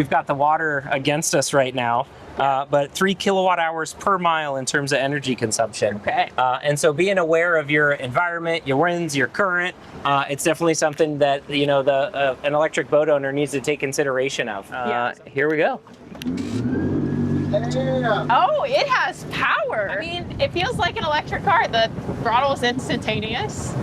We've got the water against us right now, but 3 kilowatt hours per mile in terms of energy consumption. Okay. And so being aware of your environment, your winds, your current, it's definitely something that, you know, an electric boat owner needs to take consideration of. Here we go. Oh, it has power. I mean, it feels like an electric car. The throttle is instantaneous.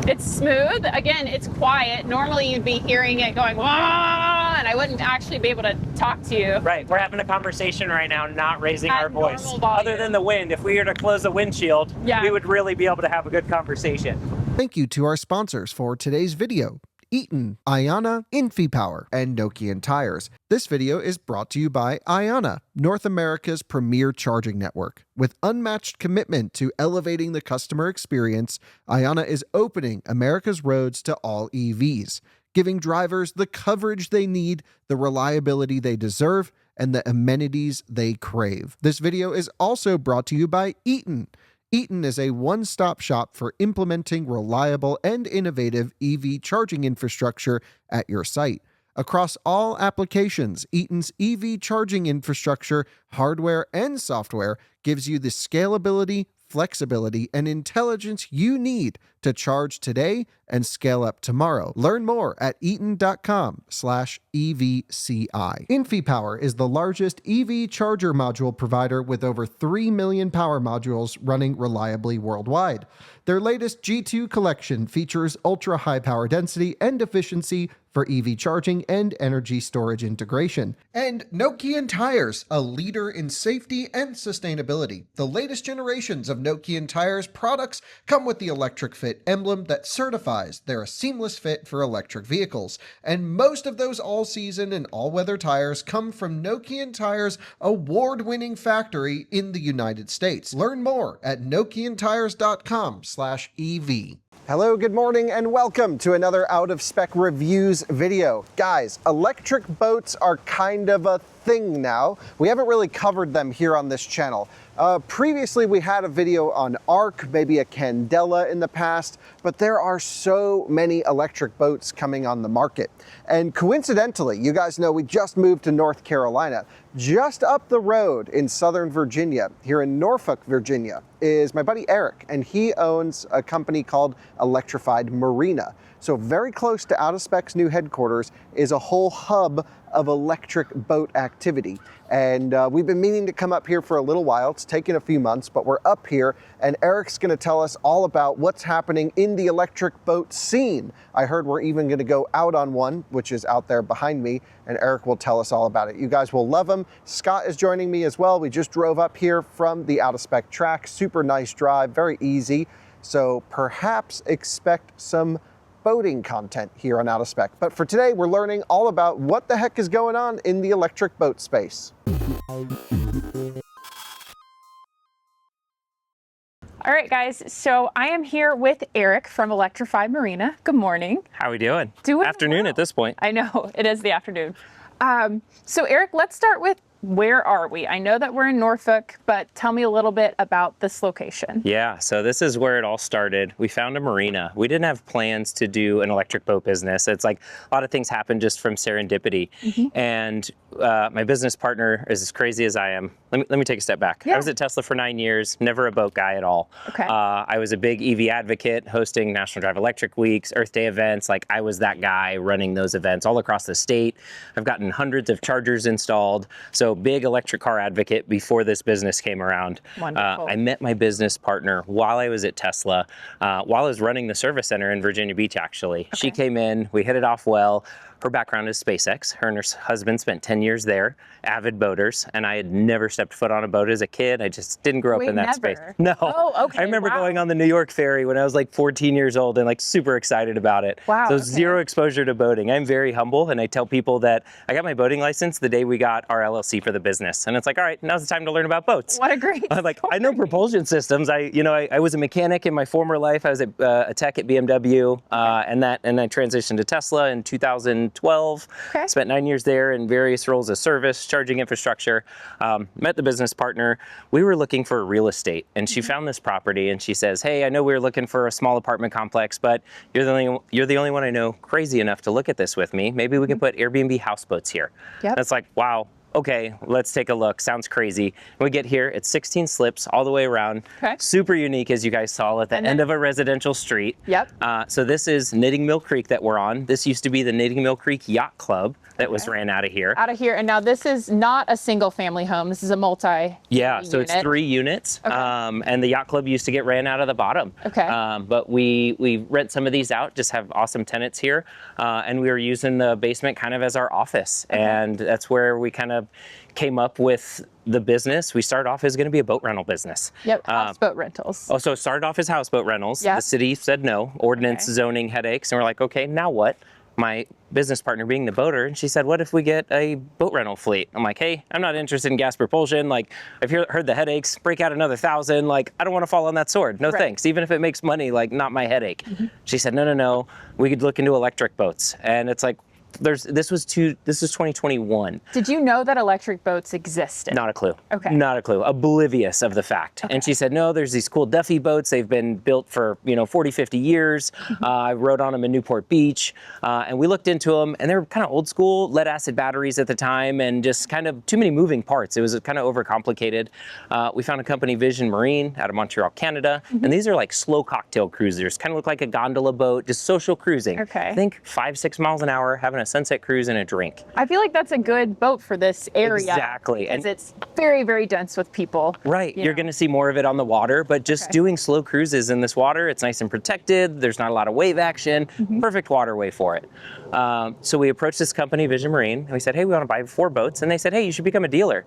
It's smooth. Again, it's quiet. Normally you'd be hearing it going, wah, and I wouldn't actually be able to talk to you. Right, we're having a conversation right now, not raising our voice. Normal volume. Other than the wind, if we were to close the windshield, we would really be able to have a good conversation. Thank you to our sponsors for today's video: Eaton, Ionna, InfyPower, and Nokian Tyres. This video is brought to you by Ionna, North America's premier charging network. With unmatched commitment to elevating the customer experience, Ionna is opening America's roads to all EVs, giving drivers the coverage they need, the reliability they deserve, and the amenities they crave. This video is also brought to you by Eaton. Eaton is a one-stop shop for implementing reliable and innovative EV charging infrastructure at your site. Across all applications, Eaton's EV charging infrastructure, hardware and software gives you the scalability, flexibility, and intelligence you need to charge today and scale up tomorrow. Learn more at eaton.com/EVCI. InfyPower is the largest EV charger module provider with over 3 million power modules running reliably worldwide. Their latest G2 collection features ultra-high power density and efficiency for EV charging and energy storage integration. And Nokian Tyres, a leader in safety and sustainability. The latest generations of Nokian Tyres products come with the Electric Fit emblem that certifies they're a seamless fit for electric vehicles. And most of those all-season and all-weather tires come from Nokian Tyres' award-winning factory in the United States. Learn more at nokiantires.com/EV. Hello, good morning, and welcome to another Out of Spec Reviews video. Guys, electric boats are kind of a thing now. We haven't really covered them here on this channel. Previously, we had a video on Arc, maybe a Candela in the past, but there are so many electric boats coming on the market. And coincidentally, you guys know we just moved to North Carolina. Just up the road in Southern Virginia, here in Norfolk, Virginia, is my buddy Eric, and he owns a company called Electrified Marina. So very close to Out of Spec's new headquarters is a whole hub of electric boat activity. And we've been meaning to come up here for a little while. It's taken a few months, but we're up here, and Eric's gonna tell us all about what's happening in the electric boat scene. I heard we're even gonna go out on one, which is out there behind me, and Eric will tell us all about it. You guys will love him. Scott is joining me as well. We just drove up here from the Out of Spec track. Super nice drive, very easy. So perhaps expect some boating content here on Out of Spec. But for today, we're learning all about what the heck is going on in the electric boat space. All right, guys, so I am here with Eric from Electrified Marina. Good morning. How are we doing? Doing afternoon well. At this point. I know, it is the afternoon. So Eric, let's start with, where are we? I know that we're in Norfolk, but tell me a little bit about this location. Yeah, so this is where it all started. We found a marina. We didn't have plans to do an electric boat business. It's like a lot of things happen just from serendipity. And my business partner is as crazy as I am. Let me take a step back. I was at Tesla for 9 years, never a boat guy at all. Okay. I was a big EV advocate, hosting National Drive Electric Weeks, Earth Day events. Like, I was that guy running those events all across the state. I've gotten hundreds of chargers installed. So big electric car advocate before this business came around. Wonderful. I met my business partner while I was at Tesla, while I was running the service center in Virginia Beach, actually. Okay. She came in, we hit it off well. Her background is SpaceX. Her and her husband spent 10 years there, avid boaters, and I had never stepped foot on a boat as a kid. I just didn't grow up in that space. No. Oh, okay. I remember going on the New York ferry when I was like 14 years old and like super excited about it. Wow. So okay. Zero exposure to boating. I'm very humble, and I tell people that I got my boating license the day we got our LLC for the business. And it's like, all right, now's the time to learn about boats. What a great I'm like, I know propulsion systems. I was a mechanic in my former life. I was a tech at BMW, and I transitioned to Tesla in 2000. 2012. Okay. Spent 9 years there in various roles of service, charging infrastructure. Met the business partner. We were looking for real estate, and she found this property, and she says, "Hey, I know we were looking for a small apartment complex, but you're the only one I know crazy enough to look at this with me. Maybe we can put Airbnb houseboats here." Yep. That's like, wow. Okay, let's take a look. Sounds crazy. When we get here, it's 16 slips all the way around. Okay. Super unique, as you guys saw, at the end of a residential street. Yep. So this is Knitting Mill Creek that we're on. This used to be the Knitting Mill Creek Yacht Club that was ran out of here. Out of here, and now this is not a single family home. This is a multi. Yeah, so it's 3 units, Okay. and the yacht club used to get ran out of the bottom. Okay. But we rent some of these out, just have awesome tenants here, and we were using the basement kind of as our office, and that's where we kind of came up with the business. We started off as going to be a boat rental business. Yep, houseboat rentals. Oh, so it started off as houseboat rentals. Yeah. The city said no, ordinance, zoning headaches, and we're like, okay, now what? My business partner being the boater, and she said, what if we get a boat rental fleet? I'm like, hey, I'm not interested in gas propulsion. Like, I've heard the headaches, break out another 1,000. Like, I don't want to fall on that sword. No thanks. Even if it makes money, like, not my headache. She said, no, we could look into electric boats. And it's like, this was 2021. Did you know that electric boats existed? Not a clue. Okay. Not a clue. Oblivious of the fact. And she said, no, there's these cool Duffy boats. They've been built for, 40, 50 years. I rode on them in Newport Beach. And we looked into them, and they were kind of old school, lead acid batteries at the time, and just kind of too many moving parts. It was kind of overcomplicated. We found a company, Vision Marine, out of Montreal, Canada. And these are like slow cocktail cruisers, kind of look like a gondola boat, just social cruising. Okay. Think 5-6 miles an hour, having a sunset cruise and a drink. I feel like that's a good boat for this area. Exactly. Because it's very, very dense with people. Right. You're going to see more of it on the water, but just doing slow cruises in this water, it's nice and protected. There's not a lot of wave action. Perfect waterway for it. So we approached this company, Vision Marine, and we said, hey, we want to buy 4 boats. And they said, hey, you should become a dealer.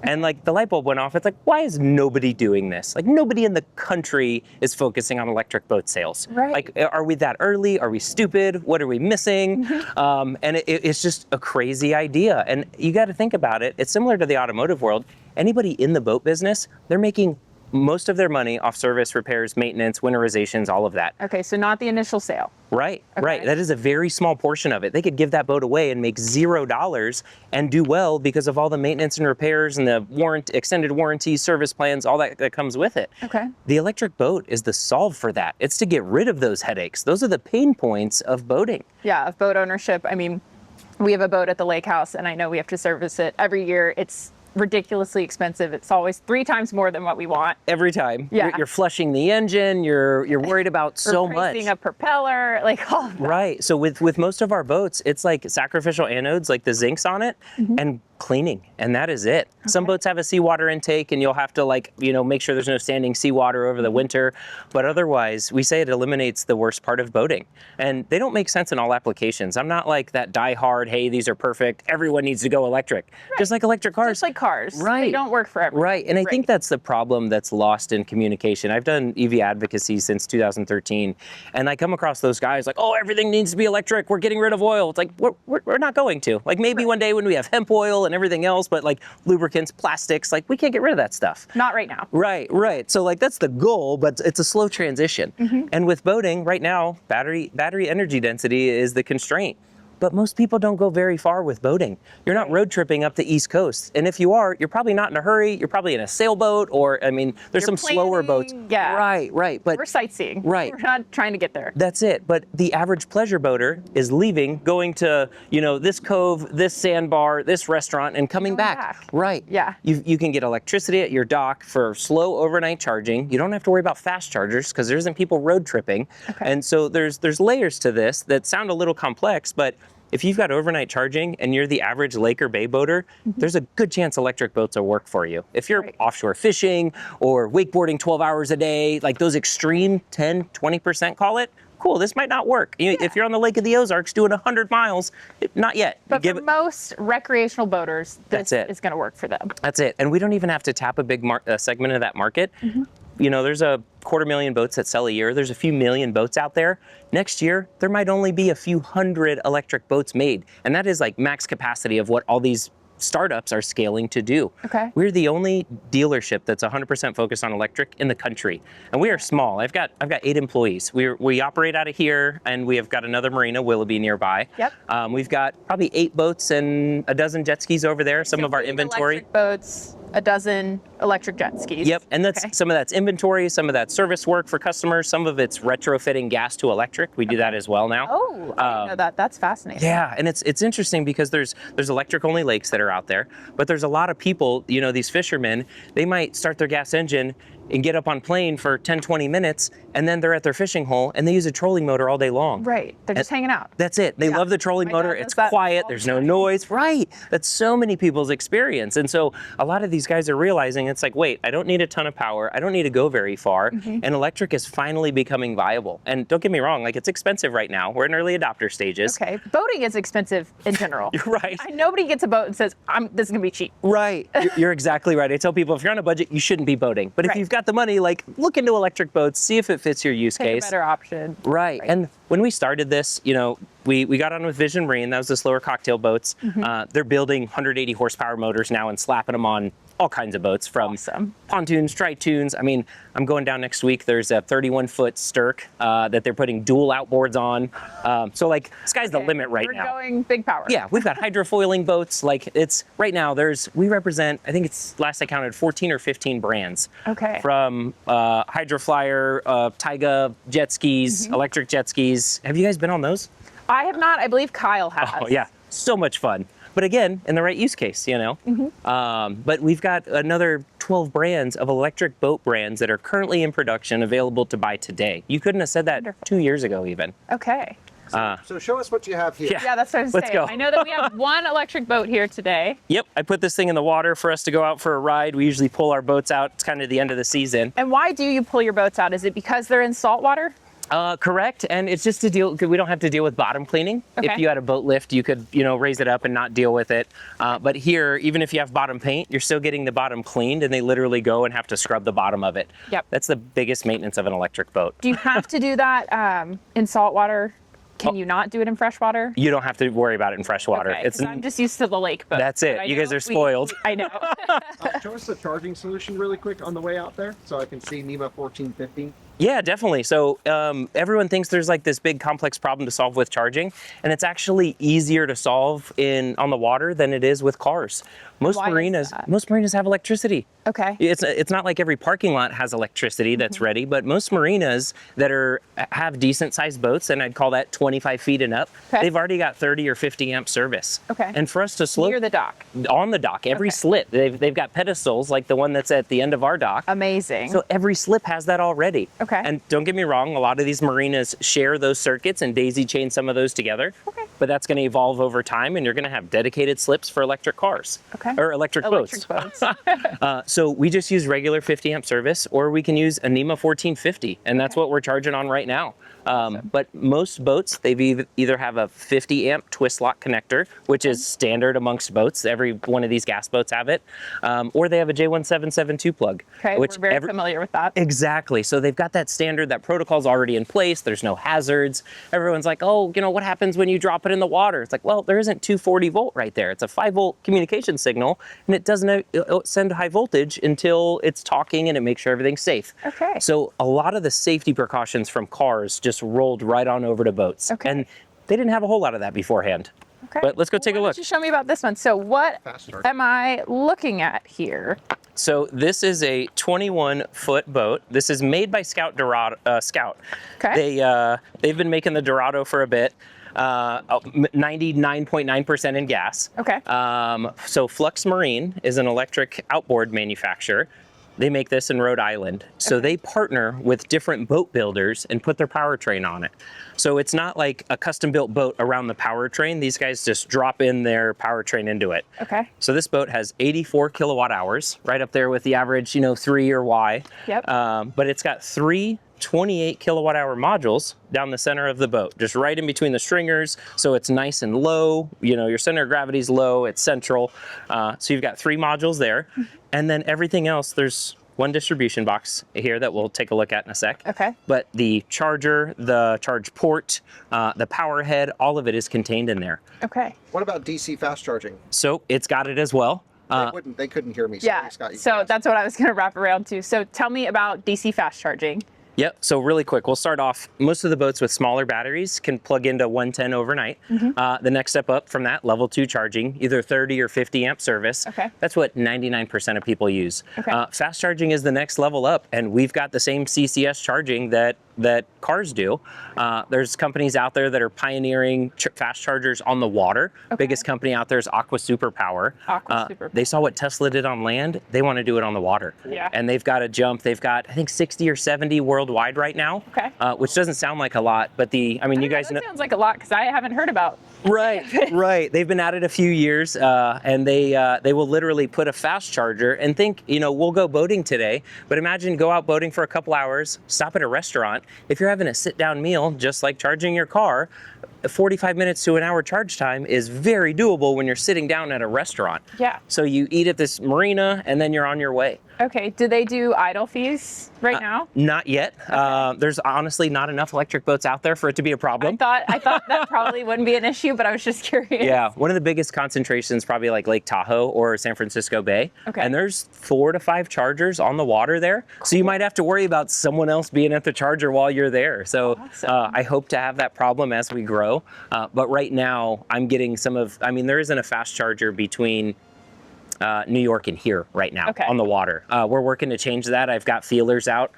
And like the light bulb went off. It's like, why is nobody doing this? Like nobody in the country is focusing on electric boat sales. Right. Like, are we that early? Are we stupid? What are we missing? And it's just a crazy idea. And you got to think about it. It's similar to the automotive world. Anybody in the boat business, they're making most of their money off service, repairs, maintenance, winterizations, all of that. Okay, so not the initial sale. Right, right. That is a very small portion of it. They could give that boat away and make $0 and do well because of all the maintenance and repairs and the extended warranty, service plans, all that comes with it. Okay. The electric boat is the solve for that. It's to get rid of those headaches. Those are the pain points of boating. Yeah, of boat ownership. I mean, we have a boat at the lake house, and I know we have to service it every year. It's ridiculously expensive. It's always 3 times more than what we want. Every time. Yeah. You're flushing the engine, you're worried about so much. Replacing a propeller, like all of that. Right. So with most of our boats, it's like sacrificial anodes, like the zincs on it, and cleaning, and that is it. Some boats have a seawater intake, and you'll have to make sure there's no standing seawater over the winter. But otherwise, we say it eliminates the worst part of boating. And they don't make sense in all applications. I'm not like that die-hard, hey, these are perfect, everyone needs to go electric. Right. Just like electric cars. Just like cars. Right. They don't work for everyone. Right. And I think that's the problem that's lost in communication. I've done EV advocacy since 2013, and I come across those guys like, oh, everything needs to be electric. We're getting rid of oil. It's like, we're not going to. Like maybe one day when we have hemp oil and everything else, but like lubricants, plastics, like we can't get rid of that stuff. Not right now. Right, right. So like that's the goal, but it's a slow transition. And with boating right now, battery energy density is the constraint. But most people don't go very far with boating. You're not road tripping up the East Coast. And if you are, you're probably not in a hurry. You're probably in a sailboat, or, I mean, there's some slower boats. Yeah. Right, right. But we're sightseeing. Right. We're not trying to get there. That's it. But the average pleasure boater is leaving, going to, this cove, this sandbar, this restaurant, and coming back. Right. Yeah. You can get electricity at your dock for slow overnight charging. You don't have to worry about fast chargers because there isn't people road tripping. Okay. And so there's layers to this that sound a little complex, but if you've got overnight charging and you're the average lake or bay boater, there's a good chance electric boats will work for you. If you're offshore fishing or wakeboarding 12 hours a day, like those extreme 10, 20% call it, cool, this might not work. If you're on the Lake of the Ozarks doing 100 miles, not yet. But for most recreational boaters, this is going to work for them. That's it. And we don't even have to tap a big segment of that market. There's a 250,000 boats that sell a year. There's a few million boats out there. Next year, there might only be a few hundred electric boats made. And that is like max capacity of what all these startups are scaling to do. Okay. We're the only dealership that's 100% focused on electric in the country, and we are small. I've got 8 employees. We operate out of here, and we have got another marina, Willoughby, nearby. Yep. We've got probably 8 boats and a dozen jet skis over there. Some of our 8 inventory. electric boats, a dozen electric jet skis. Yep, and that's some of that's inventory, some of that's service work for customers, some of it's retrofitting gas to electric. We do that as well now. Oh, I didn't know that. That's fascinating. Yeah, and it's interesting because there's electric only lakes that are out there, but there's a lot of people, you know, these fishermen, they might start their gas engine and get up on plane for 10, 20 minutes, and then they're at their fishing hole and they use a trolling motor all day long. Right, they're just hanging out. That's it. They love the trolling motor. It's quiet. There's no noise. Right. That's so many people's experience. And so a lot of these guys are realizing it's like, wait, I don't need a ton of power. I don't need to go very far. And electric is finally becoming viable. And don't get me wrong, like it's expensive right now. We're in early adopter stages. Okay, boating is expensive in general. You're right. Nobody gets a boat and says, this is gonna be cheap. Right. You're exactly right. I tell people if you're on a budget, you shouldn't be boating. But if you've got the money, like look into electric boats, see if it fits your use Take case. a better option. Right. And when we started this, you know, we got on with Vision Marine. That was the slower cocktail boats. They're building 180 horsepower motors now and slapping them on all kinds of boats, from pontoons, tritoons. I mean, I'm going down next week. There's a 31-foot Stirk that they're putting dual outboards on. So like, sky's the limit right now. We're going big power. Yeah, we've got hydrofoiling boats. Like it's right now. We represent. I think it's last I counted 14 or 15 brands. Okay. From Hydroflyer, Taiga jet skis, electric jet skis. Have you guys been on those? I have not. I believe Kyle has. Oh yeah, so much fun. But again, in the right use case, you know. But we've got another 12 brands of electric boat brands that are currently in production, available to buy today. You couldn't have said that 2 years ago, even. Okay. So show us what you have here. Yeah, that's what I was Let's saying. go. I know that we have one electric boat here today. Yep, I put this thing in the water for us to go out for a ride. We usually pull our boats out. It's kind of the end of the season. And why do you pull your boats out? Is it because they're in salt water? Correct, and it's just to deal, because we don't have to deal with bottom cleaning. Okay. If you had a boat lift, you could, you know, raise it up and not deal with it. But here, even if you have bottom paint, you're still getting the bottom cleaned, and they literally go and have to scrub the bottom of it. Yep. That's the biggest maintenance of an electric boat. Do you have to do that in salt water? Can you not do it in fresh water? You don't have to worry about it in fresh water. Okay, 'cause I'm just used to the lake boat. That's it. You guys are spoiled. I know. Show us the charging solution really quick on the way out there so I can see NEMA 1450. Yeah, definitely. So everyone thinks there's like this big complex problem to solve with charging, and it's actually easier to solve on the water than it is with cars. Most Why is marinas that? have electricity. Okay. It's not like every parking lot has electricity that's ready, but most marinas that have decent sized boats, and I'd call that 25 feet and up, they've already got 30 or 50 amp service. Okay. And for us to slow Near the dock. on the dock, every slip, they've got pedestals like the one that's at the end of our dock. Amazing. So every slip has that already. Okay. And don't get me wrong, a lot of these marinas share those circuits and daisy chain some of those together. Okay. But that's going to evolve over time, and you're going to have dedicated slips for electric cars. Okay. Or electric boats. So we just use regular 50 amp service, or we can use a NEMA 1450, and that's what we're charging on right now. But most boats, they either have a 50 amp twist lock connector, which is standard amongst boats. Every one of these gas boats have it. Or they have a J1772 plug. Okay, we're very familiar with that. Exactly. So they've got that standard, that protocol's already in place. There's no hazards. Everyone's like, oh, you know, what happens when you drop it in the water? It's like, well, there isn't 240 volt right there. It's a 5 volt communication signal, and it doesn't send high voltage until it's talking, and it makes sure everything's safe. Okay. So a lot of the safety precautions from cars just rolled right on over to boats. Okay. And they didn't have a whole lot of that beforehand. Okay. But let's go take a Why look. don't you show me about this one? So what am I looking at here? So this is a 21-foot boat. This is made by Scot Dorado. Scot. Okay. They've been making the Dorado for a bit. 99.9% in gas. Okay. So Flux Marine is an electric outboard manufacturer. They make this in Rhode Island. So they partner with different boat builders and put their powertrain on it. So it's not like a custom built boat around the powertrain. These guys just drop in their powertrain into it. Okay. So this boat has 84 kilowatt hours, right up there with the average, 3 or Y. Yep. But it's got 3 28 kilowatt hour modules down the center of the boat, just right in between the stringers. So it's nice and low, your center of gravity's low, it's central. So you've got 3 modules there. And then everything else, there's one distribution box here that we'll take a look at in a sec. Okay. But the charger, the charge port, the power head, all of it is contained in there. Okay. What about DC fast charging? So it's got it as well. They couldn't hear me. Yeah. Scott, So that's what I was going to wrap around to. So tell me about DC fast charging. Yep, so really quick, we'll start off, most of the boats with smaller batteries can plug into 110 overnight. The next step up from that, level 2 charging, either 30 or 50 amp service. Okay. That's what 99% of people use. Okay. Fast charging is the next level up, and we've got the same CCS charging that cars do. There's companies out there that are pioneering fast chargers on the water. Okay. Biggest company out there is Aqua Superpower. Aqua Superpower. They saw what Tesla did on land. They want to do it on the water. Yeah. And they've got a jump. They've got, I think, 60 or 70 worldwide right now. Okay. Which doesn't sound like a lot, but you guys know. That sounds like a lot because I haven't heard about. Right, right. They've been at it a few years, and they will literally put a fast charger and think, we'll go boating today, but imagine go out boating for a couple hours, stop at a restaurant. If you're having a sit-down meal, just like charging your car, 45 minutes to an hour charge time is very doable when you're sitting down at a restaurant. Yeah. So you eat at this marina, and then you're on your way. Okay. Do they do idle fees right now? Not yet. Okay. There's honestly not enough electric boats out there for it to be a problem. I thought that probably wouldn't be an issue, but I was just curious. Yeah, one of the biggest concentrations probably like Lake Tahoe or San Francisco Bay. Okay. And there's 4 to 5 chargers on the water there. Cool. So you might have to worry about someone else being at the charger while you're there. So awesome. I hope to have that problem as we grow. But right now I'm getting there isn't a fast charger between New York and here right now on the water. We're working to change that. I've got feelers out.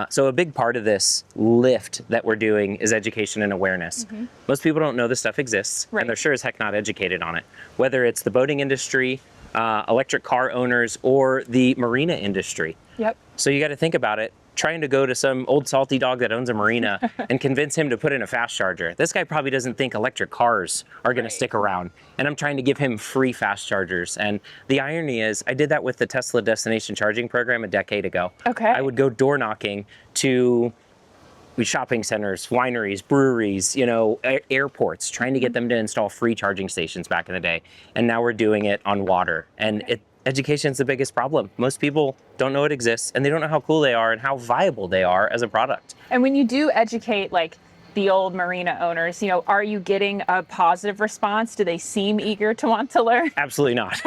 So a big part of this lift that we're doing is education and awareness. Most people don't know this stuff exists, and they're sure as heck not educated on it. Whether it's the boating industry, electric car owners, or the marina industry. Yep. So you got to think about it. Trying to go to some old salty dog that owns a marina and convince him to put in a fast charger. This guy probably doesn't think electric cars are going to stick around. And I'm trying to give him free fast chargers. And the irony is, I did that with the Tesla destination charging program a decade ago. Okay. I would go door knocking to shopping centers, wineries, breweries, airports, trying to get them to install free charging stations back in the day. And now we're doing it on water. And education is the biggest problem. Most people don't know it exists, and they don't know how cool they are and how viable they are as a product. And when you do educate like the old marina owners, are you getting a positive response? Do they seem eager to want to learn? Absolutely not.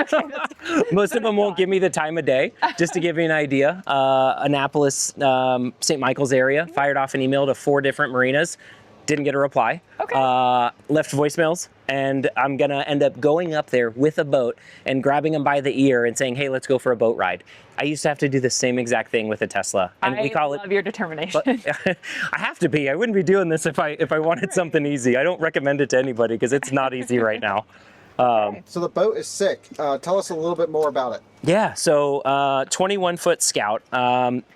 Most of them won't give me the time of day. Just to give you an idea, Annapolis, St. Michael's area, fired off an email to 4 different marinas. Didn't get a reply. Okay. Left voicemails, and I'm gonna end up going up there with a boat and grabbing them by the ear and saying, "Hey, let's go for a boat ride." I used to have to do the same exact thing with a Tesla, and we call love your determination. I have to be. I wouldn't be doing this if I wanted something easy. I don't recommend it to anybody because it's not easy right now. So the boat is sick. Tell us a little bit more about it. Yeah, so 21-foot Scout.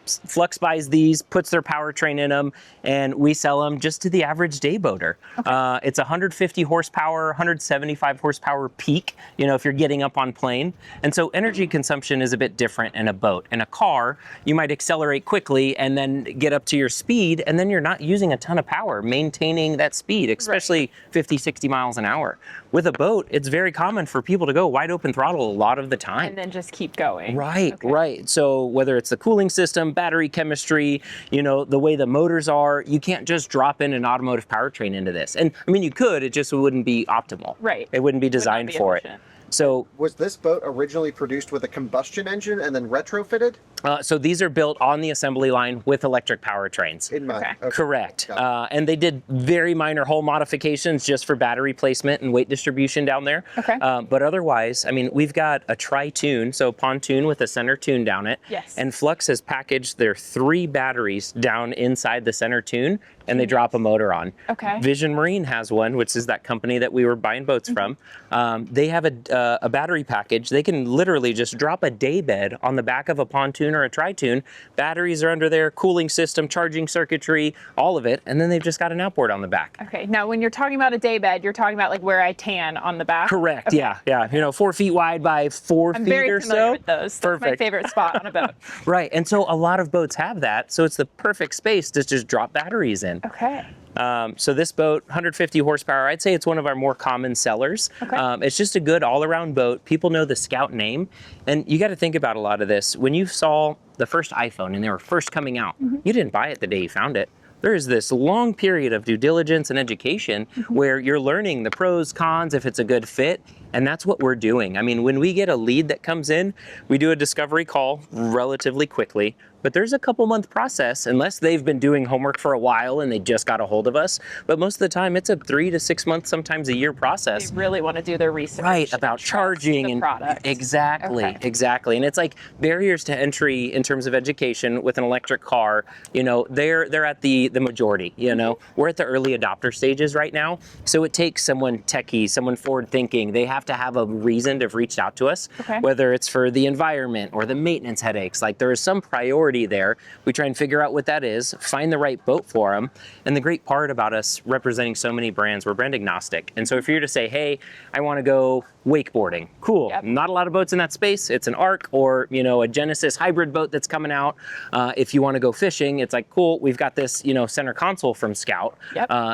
Flux buys these, puts their powertrain in them, and we sell them just to the average day boater. Okay. It's 150 horsepower, 175 horsepower peak, if you're getting up on plane. And so energy consumption is a bit different in a boat. In a car, you might accelerate quickly and then get up to your speed, and then you're not using a ton of power maintaining that speed, especially 50, 60 miles an hour. With a boat, it's very common for people to go wide open throttle a lot of the time. And then just keep going. Right, right. So whether it's the cooling system, battery chemistry, the way the motors are, you can't just drop in an automotive powertrain into this. And you could, it just wouldn't be optimal. Right. It wouldn't be designed for it. So was this boat originally produced with a combustion engine and then retrofitted? So these are built on the assembly line with electric powertrains. In mind. Okay. Okay. Correct. And they did very minor hull modifications just for battery placement and weight distribution down there. Okay. But otherwise, we've got a tri-tune, so pontoon with a center tune down it. Yes. And Flux has packaged their 3 batteries down inside the center tune, and they drop a motor on. Okay. Vision Marine has one, which is that company that we were buying boats from. They have a battery package. They can literally just drop a day bed on the back of a pontoon or a tri-tune. Batteries are under there, cooling system, charging circuitry, all of it, and then they've just got an outboard on the back. Okay. Now, when you're talking about a day bed, you're talking about like where I tan on the back? Correct. Okay. Yeah. 4 feet wide by 4 I'm feet very or familiar so. with those. That's Perfect. my favorite spot on a boat. Right. And so a lot of boats have that. So it's the perfect space to just drop batteries in. Okay. So this boat, 150 horsepower, I'd say it's one of our more common sellers. Okay. It's just a good all-around boat. People know the Scot name, and you got to think about a lot of this. When you saw the first iPhone and they were first coming out, you didn't buy it the day you found it. There is this long period of due diligence and education where you're learning the pros, cons, if it's a good fit, and that's what we're doing. I mean, when we get a lead that comes in, we do a discovery call relatively quickly, but there's a couple month process unless they've been doing homework for a while and they just got a hold of us. But most of the time it's a 3 to 6 months, sometimes a year process. They really want to do their research. Right, about charging and product. Exactly, exactly. And it's like barriers to entry in terms of education with an electric car, you know, they're at the majority, you know. We're at the early adopter stages right now. So it takes someone techie, someone forward thinking. They have to have a reason to have reached out to us, whether it's for the environment or the maintenance headaches. Like there is some priority there. We try and figure out what that is, find the right boat for them. And the great part about us representing so many brands, we're brand agnostic. And so if you're to say, hey, I want to go wakeboarding, cool. Not a lot of boats in that space. It's an Arc or, you know, a Genesis hybrid boat that's coming out. If you want to go fishing, it's like, cool, we've got this, you know, center console from Scot.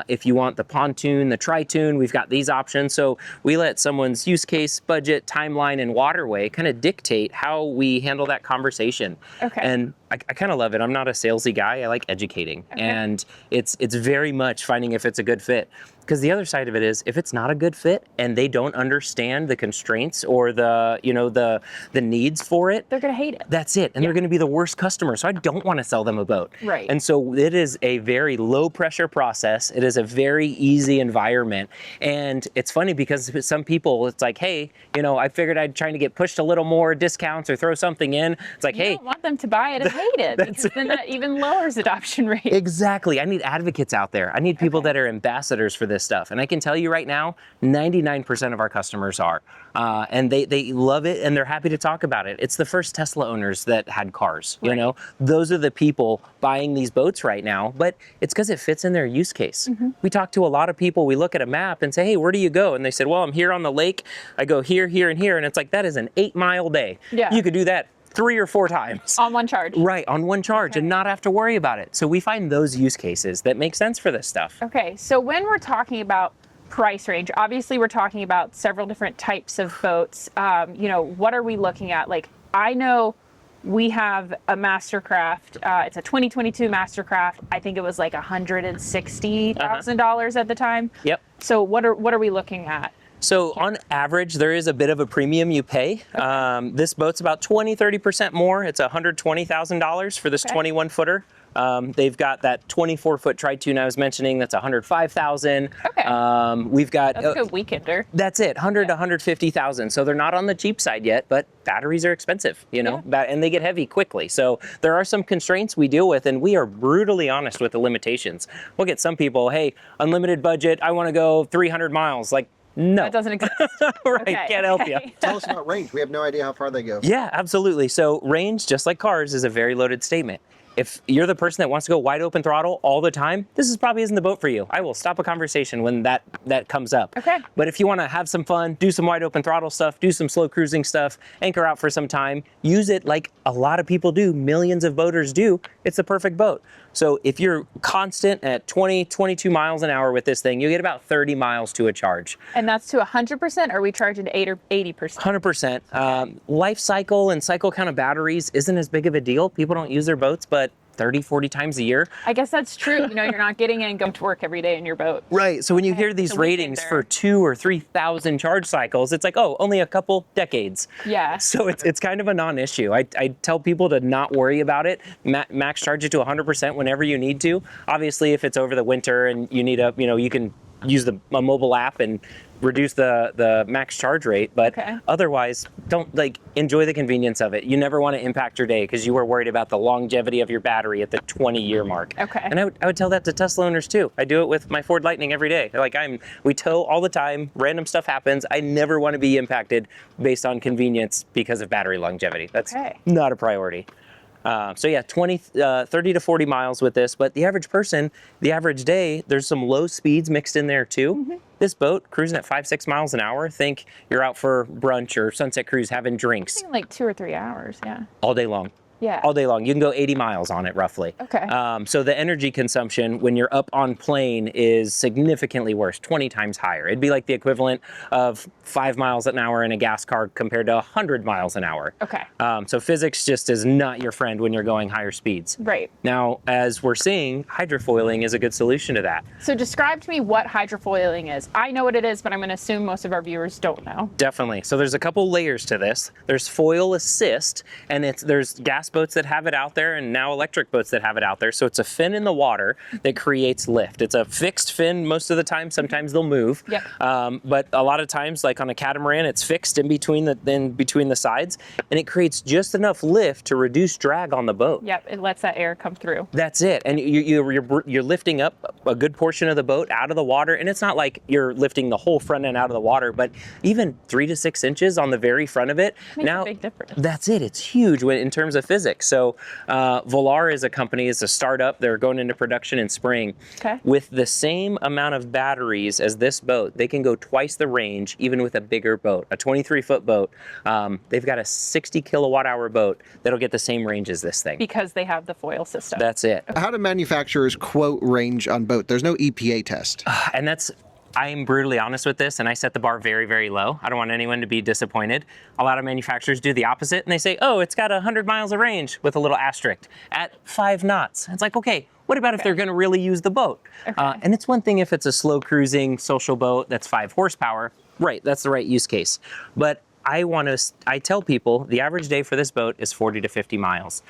If you want the pontoon, the tri-tune, we've got these options. So we let someone's use case, budget, timeline, and waterway kind of dictate how we handle that conversation. And I kind of love it. I'm not a salesy guy. I like educating. And it's very much finding if it's a good fit. Because the other side of it is, if it's not a good fit and they don't understand the constraints or the, you know, the needs for it, they're gonna hate it. That's it, and they're gonna be the worst customer. So I don't want to sell them a boat. Right. And so it is a very low pressure process. It is a very easy environment, and it's funny because some people, it's like, hey, you know, I figured I'd try to get pushed a little more discounts or throw something in. It's like, you hey, don't want them to buy it and hate it, because then that even lowers adoption rate. Exactly. I need advocates out there. I need people that are ambassadors for this stuff. And I can tell you right now, 99% of our customers are. And they love it and they're happy to talk about it. It's the first Tesla owners that had cars, you know? Those are the people buying these boats right now, but it's because it fits in their use case. We talk to a lot of people, we look at a map and say, hey, where do you go? And they said, well, I'm here on the lake. I go here, here, and here. And it's like, that is an 8-mile day. You could do that 3 or 4 times. On one charge. Right, on one charge and not have to worry about it. So we find those use cases that make sense for this stuff. Okay, so when we're talking about price range, obviously we're talking about several different types of boats. You know, what are we looking at? Like, I know we have a Mastercraft. It's a 2022 Mastercraft. I think it was like $160,000 at the time. So what are we looking at? So on average, there is a bit of a premium you pay. This boat's about 20-30% more. It's $120,000 for this 21 footer. They've got that 24-foot tri-tune I was mentioning. That's $105,000. We've got that's a good weekender. That's it, $100,000 to $150,000. So they're not on the cheap side yet, but batteries are expensive, you know, and they get heavy quickly. So there are some constraints we deal with, and we are brutally honest with the limitations. We'll get some people, hey, unlimited budget, I want to go 300 miles. Like, no. That doesn't exist. Right, can't help you. Tell us about range. We have no idea how far they go. Yeah, absolutely. So range, just like cars, is a very loaded statement. If you're the person that wants to go wide open throttle all the time, this probably isn't the boat for you. I will stop a conversation when that comes up. But if you want to have some fun, do some wide open throttle stuff, do some slow cruising stuff, anchor out for some time, use it like a lot of people do, millions of boaters do, it's the perfect boat. So if you're constant at 20, 22 miles an hour with this thing, you get about 30 miles to a charge. And that's to 100%, or are we charging to 8 or 80%? 100%. Life cycle and cycle count of batteries isn't as big of a deal. People don't use their boats, but 30, 40 times a year. I guess that's true. You know, you're not getting in and going to work every day in your boat. Right. So when you hear these ratings for 2,000 or 3,000 charge cycles, it's like, oh, only a couple decades. So it's kind of a non-issue. I tell people to not worry about it. Max charge it to 100% whenever you need to. Obviously, if it's over the winter and you need you can use a mobile app and reduce the max charge rate, but otherwise don't enjoy the convenience of it. You never want to impact your day because you were worried about the longevity of your battery at the 20-year mark. And I would tell that to Tesla owners too. I do it with my Ford Lightning every day. We tow all the time, random stuff happens. I never want to be impacted based on convenience because of battery longevity. That's not a priority. So yeah, 30 to 40 miles with this, but the average person, the average day, there's some low speeds mixed in there too. This boat cruising at 5-6 miles an hour, think you're out for brunch or sunset cruise having drinks. I think like 2 or 3 hours, all day long. Yeah. all day long. You can go 80 miles on it roughly. Okay. So the energy consumption when you're up on plane is significantly worse, 20 times higher. It'd be like the equivalent of 5 miles an hour in a gas car compared to 100 miles an hour. Okay. So physics just is not your friend when you're going higher speeds. Right. Now, as we're seeing, hydrofoiling is a good solution to that. So describe to me what hydrofoiling is. I know what it is, but I'm going to assume most of our viewers don't know. Definitely. So there's a couple layers to this. There's foil assist, and there's gas boats that have it out there, and now electric boats that have it out there. So it's a fin in the water that creates lift. It's a fixed fin most of the time. Sometimes they'll move. Yep. But a lot of times, like on a catamaran, it's fixed in between the sides, and it creates just enough lift to reduce drag on the boat. Yep, it lets that air come through. That's it. And you're lifting up a good portion of the boat out of the water, and it's not like you're lifting the whole front end out of the water, but even 3 to 6 inches on the very front of it. Makes a big difference. That's it. It's huge in terms of physics. So Volar is a company, it's a startup. They're going into production in spring. Okay. With the same amount of batteries as this boat, they can go twice the range, even with a bigger boat, a 23-foot boat. They've got a 60 kilowatt hour boat that'll get the same range as this thing. Because they have the foil system. That's it. How do manufacturers quote range on boat? There's no EPA test. And I'm brutally honest with this, and I set the bar very, very low. I don't want anyone to be disappointed. A lot of manufacturers do the opposite, and they say, oh, it's got 100 miles of range with a little asterisk at 5 knots. It's like, okay, what about if they're going to really use the boat? And it's one thing if it's a slow cruising social boat that's 5 horsepower. Right, that's the right use case. But I tell people the average day for this boat is 40 to 50 miles.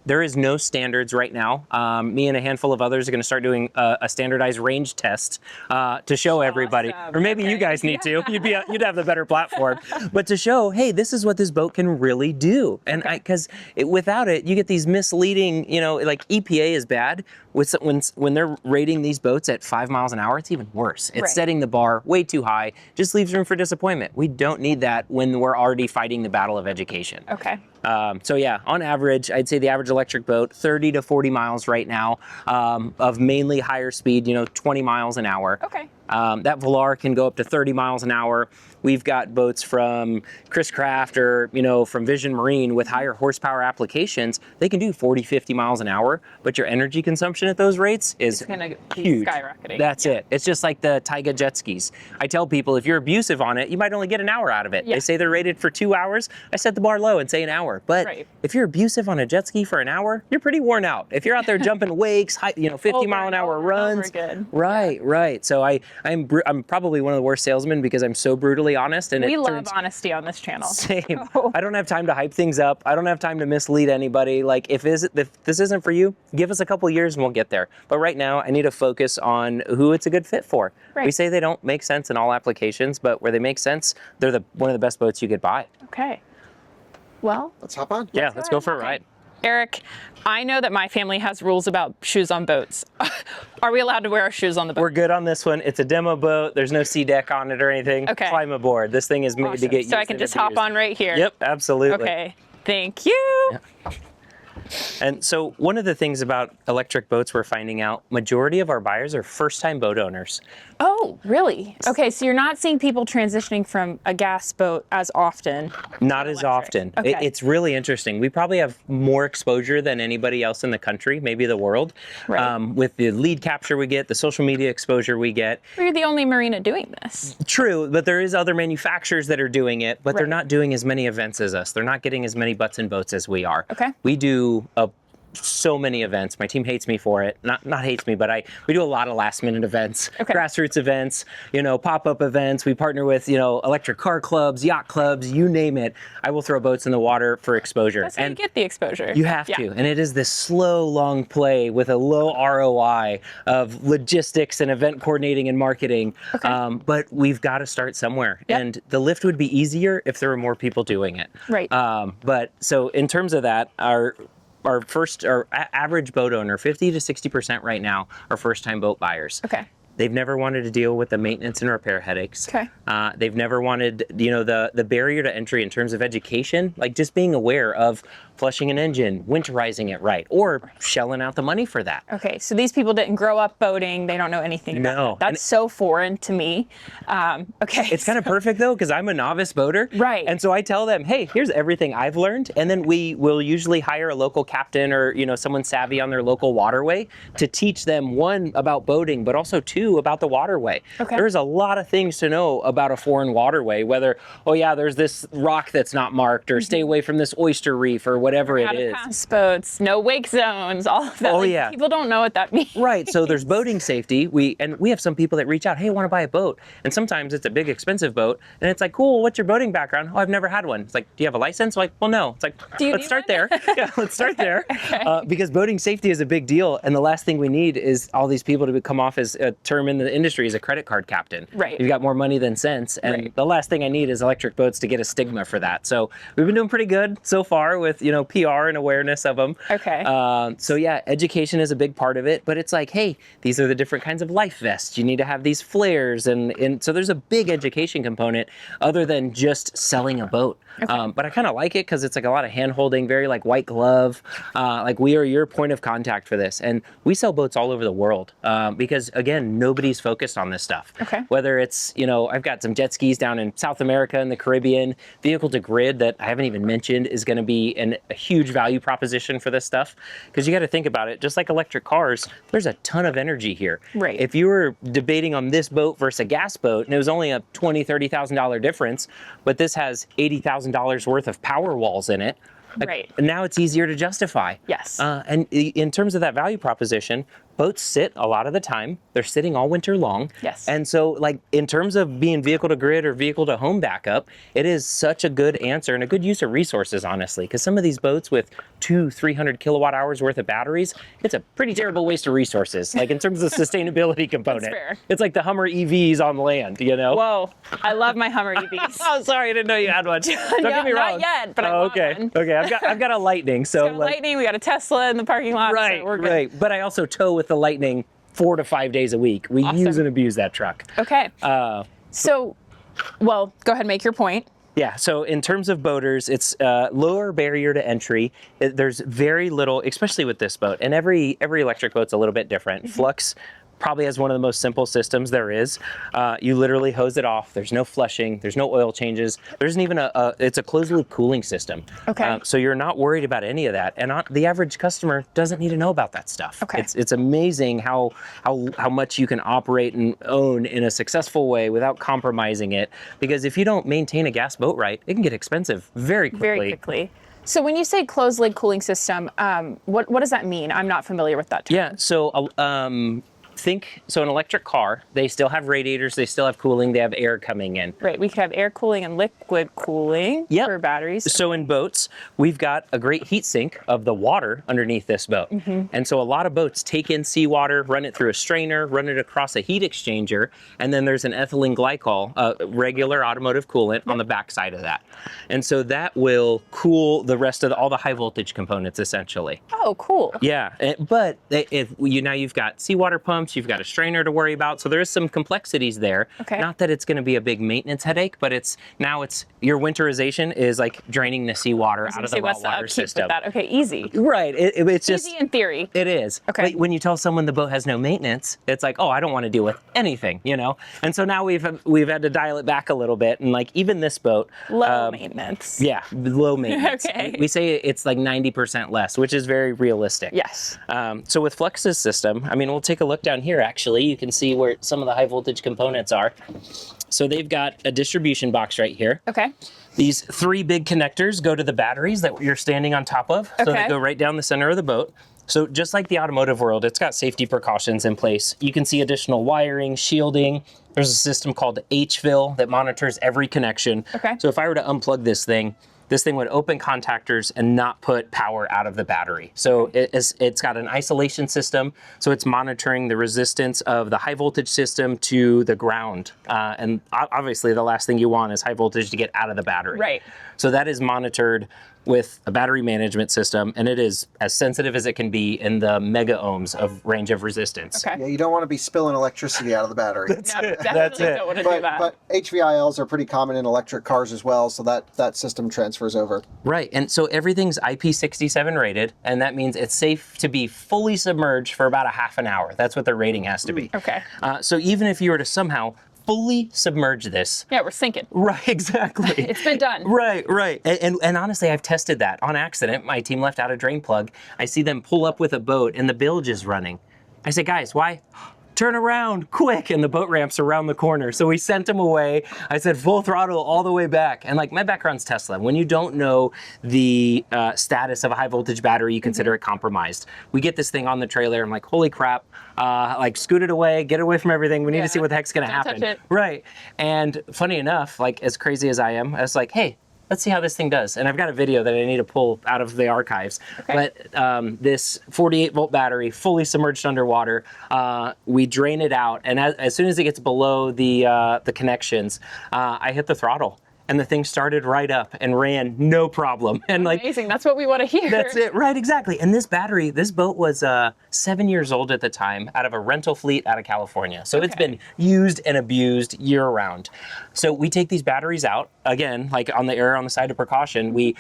There is no standards right now. Me and a handful of others are going to start doing a standardized range test to show everybody, or maybe you guys need to. You'd have the better platform, but to show, hey, this is what this boat can really do. And because without it, you get these misleading, like EPA is bad. When they're rating these boats at 5 miles an hour, it's even worse. It's setting the bar way too high, just leaves room for disappointment. We don't need that when we're already fighting the battle of education. Okay. So yeah, on average, I'd say the average electric boat, 30 to 40 miles right now, of mainly higher speed, 20 miles an hour. Okay. That Volar can go up to 30 miles an hour. We've got boats from Chris Craft or, from Vision Marine with higher horsepower applications. They can do 40, 50 miles an hour, but your energy consumption at those rates is gonna be huge. skyrocketing. That's it. It's just like the Taiga jet skis. I tell people if you're abusive on it, you might only get an hour out of it. Yeah. They say they're rated for 2 hours. I set the bar low and say an hour. But if you're abusive on a jet ski for an hour, you're pretty worn out. If you're out there jumping wakes, 50 mile an hour runs. Right. So I'm probably one of the worst salesmen because I'm so brutally honest. And we love honesty on this channel. Same. I don't have time to hype things up. I don't have time to mislead anybody. Like if this isn't for you, give us a couple years and we'll get there. But right now I need to focus on who it's a good fit for. Right. We say they don't make sense in all applications, but where they make sense, they're one of the best boats you could buy. Okay. Well, let's hop on. Yeah, let's go for a ride. Eric, I know that my family has rules about shoes on boats. Are we allowed to wear our shoes on the boat? We're good on this one. It's a demo boat. There's no sea deck on it or anything. Okay. Climb aboard. This thing is made to get used. So I can just hop on right here. Yep, absolutely. Okay. Thank you. Yeah. And so one of the things about electric boats we're finding out, majority of our buyers are first-time boat owners. Oh, really? Okay, so you're not seeing people transitioning from a gas boat as often. Not as often. Okay. It's really interesting. We probably have more exposure than anybody else in the country, maybe the world, with the lead capture we get, the social media exposure we get. You're the only marina doing this. True, but there is other manufacturers that are doing it, but they're not doing as many events as us. They're not getting as many butts and boats as we are. Okay. We do so many events. My team hates me for it. Not hates me, but we do a lot of last minute events, grassroots events, pop-up events. We partner with, electric car clubs, yacht clubs, you name it. I will throw boats in the water for exposure. That's how you get the exposure. You have to. And it is this slow, long play with a low ROI of logistics and event coordinating and marketing. Okay. But we've got to start somewhere. Yep. And the lift would be easier if there were more people doing it. Right. But so in terms of that, our average boat owner, 50 to 60% right now are first-time boat buyers. Okay. They've never wanted to deal with the maintenance and repair headaches. Okay. They've never wanted, the barrier to entry in terms of education, like just being aware of flushing an engine, winterizing it right, or shelling out the money for that. Okay, so these people didn't grow up boating. They don't know anything about that. That's so foreign to me. Okay. It's kind of perfect though, because I'm a novice boater. Right. And so I tell them, hey, here's everything I've learned. And then we will usually hire a local captain or, someone savvy on their local waterway to teach them, one, about boating, but also two, about the waterway. Okay. There's a lot of things to know about a foreign waterway, whether, oh yeah, there's this rock that's not marked, or stay away from this oyster reef, or whatever it is. Pass boats, no wake zones, all of that. Oh, yeah. People don't know what that means. Right. So there's boating safety. We have some people that reach out, hey, I want to buy a boat. And sometimes it's a big, expensive boat. And it's like, cool, what's your boating background? Oh, I've never had one. It's like, do you have a license? Like, well, no. It's like, let's start there. Yeah, let's start there. Okay. Because boating safety is a big deal. And the last thing we need is all these people to come off as a term in the industry as a credit card captain. Right. You've got more money than sense. And the last thing I need is electric boats to get a stigma for that. So we've been doing pretty good so far with, PR and awareness of them. Okay. So yeah, education is a big part of it, but it's like, hey, these are the different kinds of life vests. You need to have these flares. And so there's a big education component other than just selling a boat. Okay. But I kind of like it because it's like a lot of hand holding, very like white glove. Like we are your point of contact for this. And we sell boats all over the world because again, nobody's focused on this stuff. Okay. Whether it's, I've got some jet skis down in South America and the Caribbean, vehicle to grid that I haven't even mentioned is going to be a huge value proposition for this stuff. Because you got to think about it, just like electric cars, there's a ton of energy here. Right. If you were debating on this boat versus a gas boat, and it was only a $20,000, $30,000 difference, but this has $80,000 worth of power walls in it. Right. Now it's easier to justify. Yes. And in terms of that value proposition, boats sit a lot of the time. They're sitting all winter long. Yes. And so like in terms of being vehicle to grid or vehicle to home backup, it is such a good answer and a good use of resources, honestly, because some of these boats with 200-300 kilowatt hours worth of batteries, it's a pretty terrible waste of resources. Like in terms of sustainability component, That's fair. It's like the Hummer EVs on land, Whoa, I love my Hummer EVs. Oh, sorry, I didn't know you had one. Don't get me wrong. Not yet, but I want okay. one. Okay, I've got a Lightning. So We got a Lightning, we got a Tesla in the parking lot. Right, so we're good. right. But I also tow with the Lightning 4 to 5 days a week. We use and abuse that truck. Okay. So, go ahead and make your point. Yeah, so in terms of boaters, it's lower barrier to entry. There's very little, especially with this boat, and every electric boat's a little bit different. Flux probably has one of the most simple systems there is. You literally hose it off. There's no flushing. There's no oil changes. There isn't even it's a closed loop cooling system. Okay. So you're not worried about any of that. And the average customer doesn't need to know about that stuff. Okay. It's amazing how much you can operate and own in a successful way without compromising it. Because if you don't maintain a gas boat right, it can get expensive very quickly. Very quickly. So when you say closed lid cooling system, what does that mean? I'm not familiar with that term. Yeah, so an electric car, they still have radiators, they still have cooling, they have air coming in. Right, we could have air cooling and liquid cooling for batteries. So in boats, we've got a great heat sink of the water underneath this boat. And so a lot of boats take in seawater, run it through a strainer, run it across a heat exchanger, and then there's an ethylene glycol, regular automotive coolant on the backside of that. And so that will cool the rest of all the high voltage components essentially. Oh, cool. Yeah, but now you've got seawater pumps, you've got a strainer to worry about, so there is some complexities there. Okay. Not that it's going to be a big maintenance headache, but it's your winterization is like draining the seawater out of the raw water system. With that? Okay, easy. Right, it's just easy in theory. It is. Okay. But when you tell someone the boat has no maintenance, it's like, oh, I don't want to deal with anything, And so now we've had to dial it back a little bit, and like even this boat, low maintenance. Yeah, low maintenance. Okay. We say it's like 90% less, which is very realistic. Yes. So with Flux's system, we'll take a look down here actually. You can see where some of the high voltage components are. So they've got a distribution box right here. Okay. These 3 big connectors go to the batteries that you're standing on top of. So they go right down the center of the boat. So just like the automotive world, it's got safety precautions in place. You can see additional wiring, shielding. There's a system called HVIL that monitors every connection. Okay. So if I were to unplug this thing, this thing would open contactors and not put power out of the battery. So it's got an isolation system, so it's monitoring the resistance of the high voltage system to the ground. And obviously the last thing you want is high voltage to get out of the battery. Right. So that is monitored with a battery management system, and it is as sensitive as it can be in the mega ohms of range of resistance. Okay. Yeah, you don't want to be spilling electricity out of the battery. No, definitely don't want to do that. But HVILs are pretty common in electric cars as well, so that system transfers over. Right, and so everything's IP67 rated, and that means it's safe to be fully submerged for about a half an hour. That's what the rating has to be. Okay. So even if you were to somehow fully submerge this. Yeah, we're sinking. Right, exactly. It's been done. Right. And honestly, I've tested that on accident. My team left out a drain plug. I see them pull up with a boat and the bilge is running. I say, guys, why? Turn around, quick, and the boat ramp's around the corner. So we sent them away. I said, full throttle all the way back. And like, my background's Tesla. When you don't know the status of a high voltage battery, you consider it compromised. We get this thing on the trailer. I'm like, holy crap, like scoot it away, get away from everything. We need to see what the heck's gonna happen. Touch it. Right. And funny enough, like as crazy as I am, I was like, hey, let's see how this thing does. And I've got a video that I need to pull out of the archives. Okay. But this 48 volt battery, fully submerged underwater, we drain it out. And as soon as it gets below the connections, I hit the throttle. And the thing started right up and ran no problem. And like, amazing, that's what we want to hear. that's it, right, exactly. And this battery, this boat was 7 years old at the time, out of a rental fleet out of California. So it's been used and abused year round. So we take these batteries out, again, like on the side of precaution, we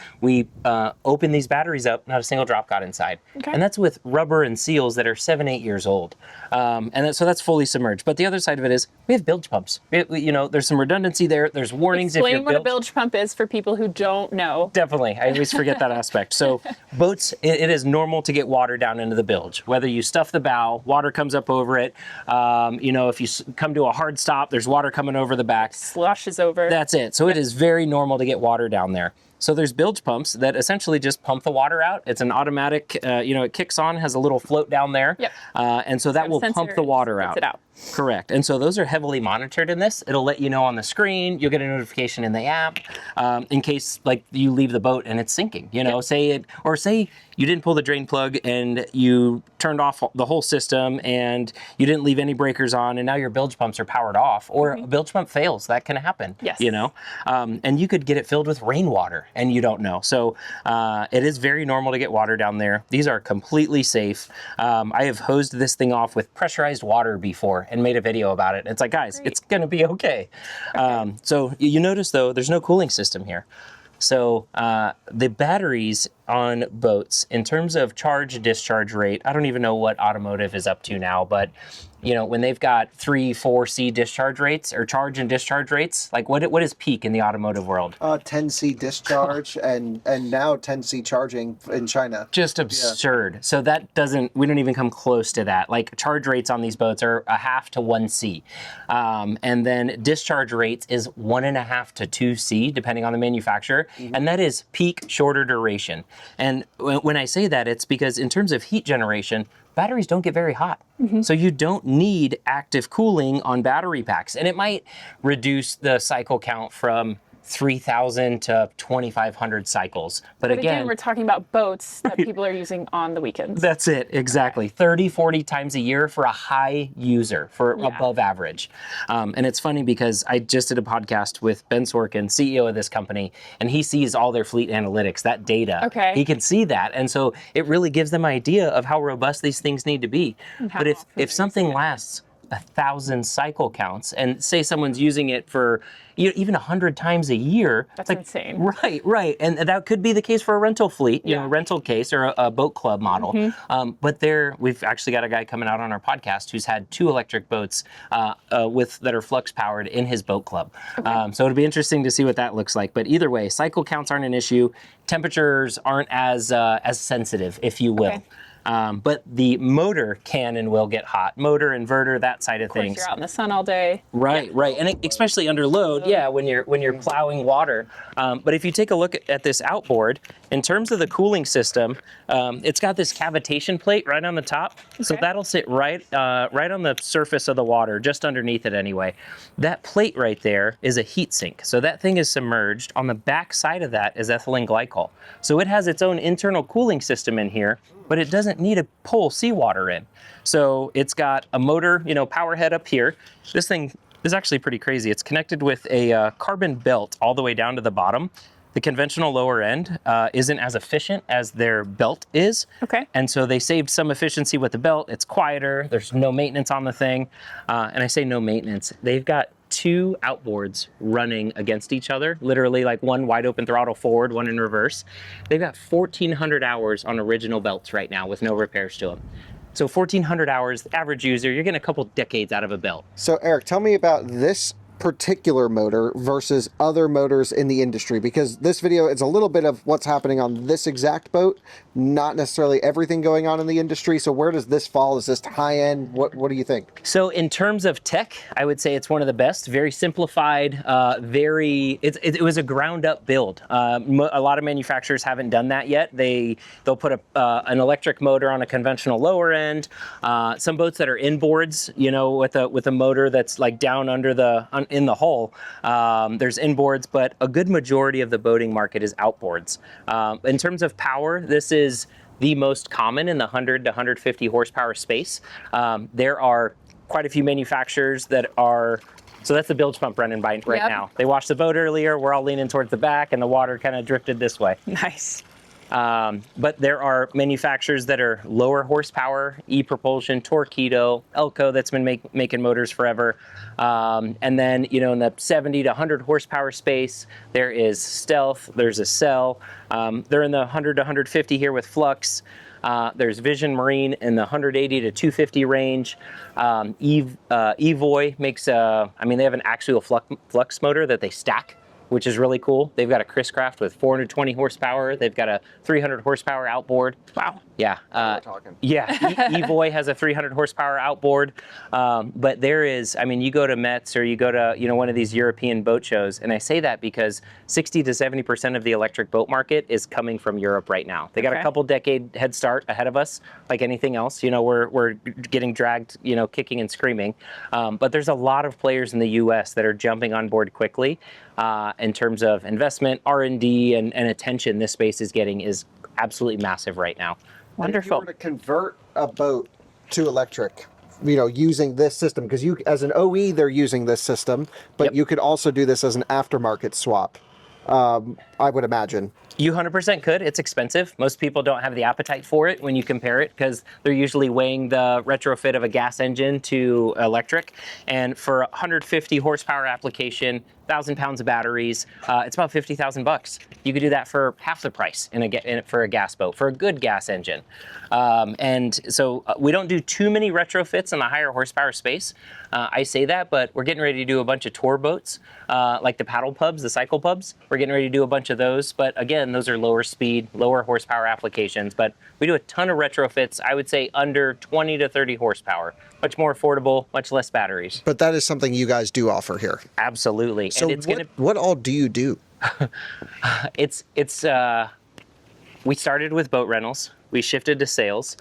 open these batteries up, not a single drop got inside. Okay. And that's with rubber and seals that are 7-8 years old. So that's fully submerged. But the other side of it is, we have bilge pumps. There's some redundancy there. There's warnings if you're what a bilge pump is for people who don't know. Definitely. I always forget that aspect. So boats, it is normal to get water down into the bilge. Whether you stuff the bow, water comes up over it. If you come to a hard stop, there's water coming over the back. Slushes over. That's it. So it is very normal to get water down there. So there's bilge pumps that essentially just pump the water out. It's an automatic, it kicks on, has a little float down there. Yep. And so that will pump the water out. It out. Correct. And so those are heavily monitored in this. It'll let you know on the screen. You'll get a notification in the app in case like you leave the boat and it's sinking. Say you didn't pull the drain plug and you turned off the whole system and you didn't leave any breakers on and now your bilge pumps are powered off, or a bilge pump fails. That can happen. Yes. And you could get it filled with rainwater and you don't know. So it is very normal to get water down there. These are completely safe. I have hosed this thing off with pressurized water before and made a video about it. It's like, guys, it's gonna be okay. So you notice though, there's no cooling system here. So the batteries on boats, in terms of charge discharge rate, I don't even know what automotive is up to now, but when they've got 3-4C discharge rates or charge and discharge rates, like what is peak in the automotive world? 10C discharge and now 10C charging in China. Just absurd. Yeah. So we don't even come close to that. Like charge rates on these boats are 0.5 to 1C. And then discharge rates is 1.5 to 2C, depending on the manufacturer. And that is peak shorter duration. And when I say that, it's because in terms of heat generation, batteries don't get very hot. So you don't need active cooling on battery packs. And it might reduce the cycle count from 3,000 to 2,500 cycles. But again, we're talking about boats that people are using on the weekends. That's it, exactly. 30, 40 times a year for a high user, for above average. And it's funny because I just did a podcast with Ben Sorkin, CEO of this company, and he sees all their fleet analytics, that data. Okay. He can see that. And so it really gives them an idea of how robust these things need to be. But if something lasts 1,000 cycle counts and say someone's using it for even 100 times a year. That's insane. Right. And that could be the case for a rental fleet, a rental case or a boat club model. But we've actually got a guy coming out on our podcast who's had 2 electric boats that are flux powered in his boat club. So it'll be interesting to see what that looks like. But either way, cycle counts aren't an issue. Temperatures aren't as sensitive, if you will. But the motor can and will get hot. Motor, inverter, that side of things. You're out in the sun all day. Right, right, and especially under load, yeah, when you're plowing water. But if you take a look at this outboard, in terms of the cooling system, it's got this cavitation plate right on the top, so that'll sit right on the surface of the water, just underneath it anyway. That plate right there is a heat sink, so that thing is submerged. On the back side of that is ethylene glycol, so it has its own internal cooling system in here, but it doesn't need to pull seawater in. So it's got a motor, power head up here. This thing is actually pretty crazy. It's connected with a carbon belt all the way down to the bottom. The conventional lower end isn't as efficient as their belt is. Okay. And so they saved some efficiency with the belt. It's quieter. There's no maintenance on the thing. And I say no maintenance. They've got 2 outboards running against each other, literally like one wide open throttle forward, one in reverse. They've got 1,400 hours on original belts right now with no repairs to them. So 1,400 hours, the average user, you're getting a couple decades out of a belt. So Eric, tell me about this particular motor versus other motors in the industry, because this video is a little bit of what's happening on this exact boat, not necessarily everything going on in the industry. So where does this fall? Is this high end? What do you think? So in terms of tech, I would say it's one of the best. Very simplified, it was a ground up build. A lot of manufacturers haven't done that yet. They'll put an electric motor on a conventional lower end. Some boats that are inboards, with a motor that's like down under in the hull. There's inboards, but a good majority of the boating market is outboards. In terms of power, this is the most common in the 100 to 150 horsepower space. There are quite a few manufacturers that are, so that's the bilge pump running right now. They washed the boat earlier, we're all leaning towards the back, and the water kind of drifted this way. Nice. But there are manufacturers that are lower horsepower, E-Propulsion, Torqeedo, Elco that's been making motors forever. And then, in the 70 to 100 horsepower space, there is Stealth, there's a Cell. They're in the 100 to 150 here with Flux. There's Vision Marine in the 180 to 250 range. Evoy makes they have an axial flux motor that they stack, which is really cool. They've got a Chris Craft with 420 horsepower. They've got a 300 horsepower outboard. Wow. Yeah. We're talking. Yeah. Evoy has a 300 horsepower outboard. But there is, you go to Metz or you go to, one of these European boat shows, and I say that because 60 to 70% of the electric boat market is coming from Europe right now. They got a couple decade head start ahead of us, like anything else. We're getting dragged, kicking and screaming. But there's a lot of players in the US that are jumping on board quickly. In terms of investment, R&D, and attention this space is getting is absolutely massive right now. Wonderful. If you were to convert a boat to electric, using this system, because you, as an OE, they're using this system, but you could also do this as an aftermarket swap, I would imagine. You 100% could. It's expensive. Most people don't have the appetite for it when you compare it, because they're usually weighing the retrofit of a gas engine to electric. And for a 150 horsepower application, 1,000 pounds of batteries, it's about $50,000. You could do that for half the price for a gas boat, for a good gas engine. And so we don't do too many retrofits in the higher horsepower space. I say that, but we're getting ready to do a bunch of tour boats, like the paddle pubs, the cycle pubs. We're getting ready to do a bunch of those. But again, those are lower speed, lower horsepower applications. But we do a ton of retrofits, I would say under 20 to 30 horsepower. Much more affordable, much less batteries. But that is something you guys do offer here. Absolutely. So and what all do you do? We started with boat rentals. We shifted to sales.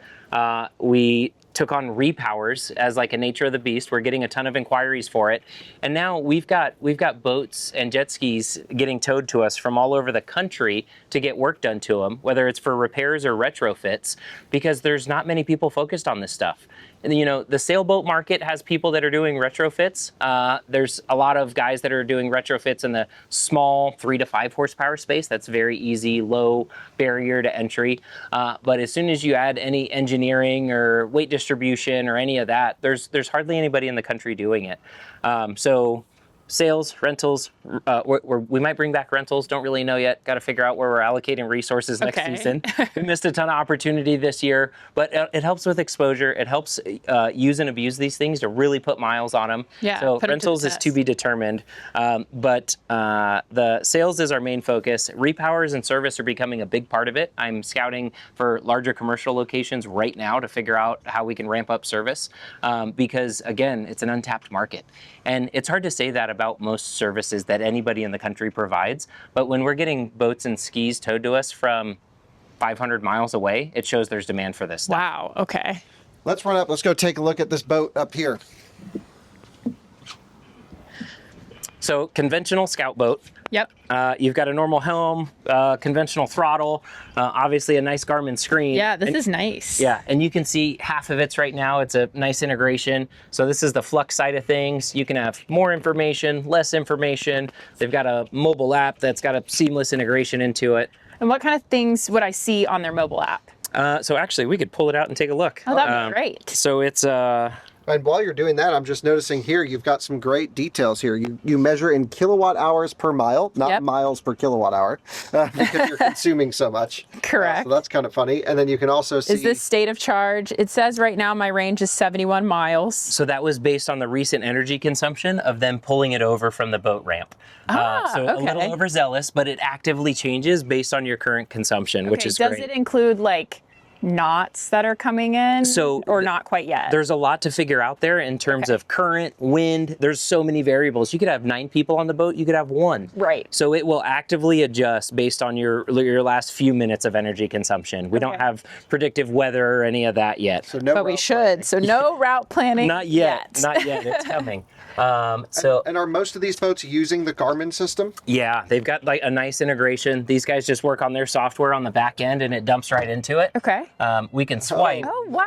We took on repowers as like a nature of the beast. We're getting a ton of inquiries for it. And now we've got boats and jet skis getting towed to us from all over the country to get work done to them, whether it's for repairs or retrofits, because there's not many people focused on this stuff. And, the sailboat market has people that are doing retrofits. There's a lot of guys that are doing retrofits in the small 3 to 5 horsepower space. That's very easy, low barrier to entry. But as soon as you add any engineering or weight distribution or any of that, there's hardly anybody in the country doing it. So sales, rentals, we might bring back rentals, don't really know yet. Got to figure out where we're allocating resources next season. We missed a ton of opportunity this year, but it helps with exposure. It helps use and abuse these things to really put miles on them. Yeah, so rentals is to be determined, but the sales is our main focus. Repowers and service are becoming a big part of it. I'm scouting for larger commercial locations right now to figure out how we can ramp up service because, again, it's an untapped market. And it's hard to say that about most services that anybody in the country provides, but when we're getting boats and skis towed to us from 500 miles away, it shows there's demand for this stuff. Wow, okay. Let's run up. Let's go take a look at this boat up here. So conventional scout boat. Yep. You've got a normal helm, conventional throttle, obviously a nice Garmin screen. Yeah, this is nice. Yeah, and you can see half of it's right now. It's a nice integration. So this is the Flux side of things. You can have more information, less information. They've got a mobile app that's got a seamless integration into it. And what kind of things would I see on their mobile app? So actually, we could pull it out and take a look. Oh, that'd be great. So it's... And while you're doing that, I'm just noticing here, you've got some great details here. You measure in kilowatt hours per mile, not miles per kilowatt hour, because you're consuming so much. Correct. So that's kind of funny. And then you can also see... Is this state of charge? It says right now my range is 71 miles. So that was based on the recent energy consumption of them pulling it over from the boat ramp. So a little overzealous, but it actively changes based on your current consumption, which is great. Does it include like knots that are coming in, or not quite yet? There's a lot to figure out there in terms of current, wind. There's so many variables. You could have 9 people on the boat, you could have 1. Right. So it will actively adjust based on your last few minutes of energy consumption. We don't have predictive weather or any of that yet. So no but we should. So no route planning. Not yet. Not yet. It's coming. And are most of these boats using the Garmin system? Yeah, they've got like a nice integration. These guys just work on their software on the back end and it dumps right into it. Okay. We can swipe. Oh, wow.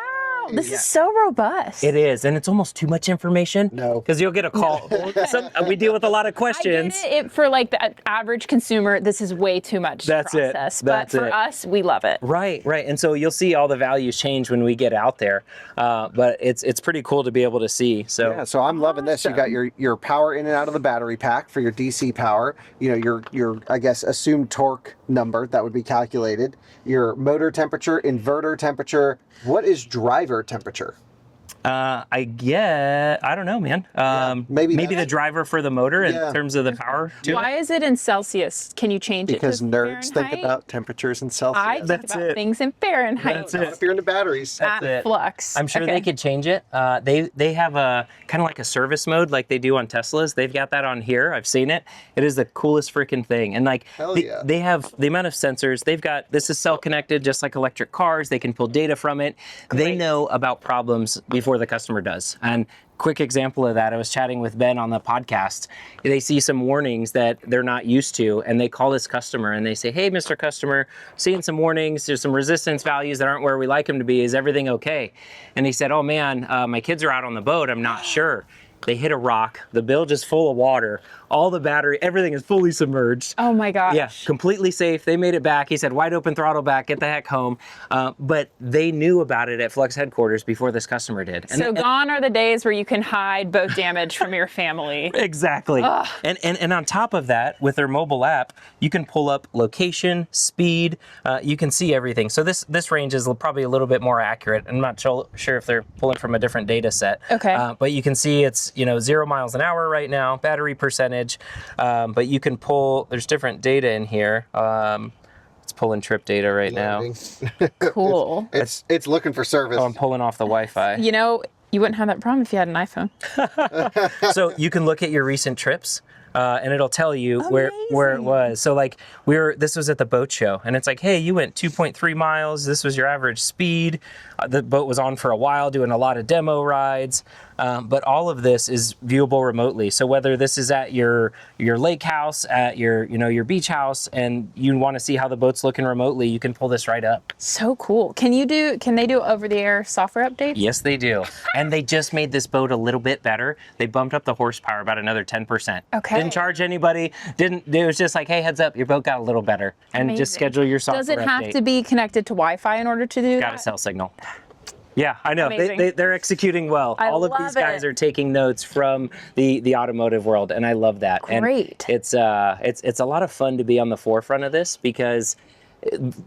This is so robust. It is, and it's almost too much information. No. Because you'll get a call. We deal with a lot of questions. I get it for like the average consumer, this is way too much to process. But for us, we love it. Right. And so you'll see all the values change when we get out there. But it's pretty cool to be able to see. So yeah, so I'm loving this. You got your power in and out of the battery pack for your DC power. You know, your I guess assumed torque number that would be calculated. Your motor temperature, inverter temperature. What is driver temperature? I don't know, man. Maybe the driver for the motor in terms of the power. Why is it in Celsius? Can you change it to Because nerds think about temperatures in Celsius. I think about things in Fahrenheit. That's it. If you're into batteries. At flux. I'm sure they could change it. They have a kind of like a service mode like they do on Teslas. They've got that on here. I've seen it. It is the coolest freaking thing. And like they have the amount of sensors. This is cell connected just like electric cars. They can pull data from it. Great. They know about problems before the customer does. And quick example of that, I was chatting with Ben on the podcast. They see some warnings that they're not used to, and they call this customer and they say, hey, Mr. Customer, seeing some warnings, there's some resistance values that aren't where we like them to be. Is everything okay? And he said, oh man, my kids are out on the boat. I'm not sure. They hit a rock. The bilge is full of water. All the battery, everything is fully submerged. Oh my gosh. Yeah, completely safe. They made it back. He said, wide open throttle back, get the heck home. But they knew about it at Flux headquarters before this customer did. So gone are the days where you can hide boat damage from your family. Exactly. And on top of that, with their mobile app, you can pull up location, speed, you can see everything. So this range is probably a little bit more accurate. I'm not sure if they're pulling from a different data set. Okay. But you can see it's 0 miles an hour right now, battery percentage. But you can pull, there's different data in here. It's pulling trip data right now. Cool. It's looking for service. Oh, I'm pulling off the Wi-Fi. You wouldn't have that problem if you had an iPhone. So you can look at your recent trips. And it'll tell you where it was. So like this was at the boat show, and it's like, hey, you went 2.3 miles. This was your average speed. The boat was on for a while, doing a lot of demo rides. But all of this is viewable remotely. So whether this is at your lake house, at your beach house, and you want to see how the boat's looking remotely, you can pull this right up. So cool. Can they do over-the-air software updates? Yes, they do. And they just made this boat a little bit better. They bumped up the horsepower about another 10%. Okay. Didn't charge anybody. It was just like, hey, heads up, your boat got a little better. And just schedule your software Does it have update. to be connected to Wi-Fi in order to do that? Got a cell signal. Yeah, I know. Amazing. They're executing well. I All of love these guys it. are taking notes from the automotive world, and I love that. Great. And it's a lot of fun to be on the forefront of this because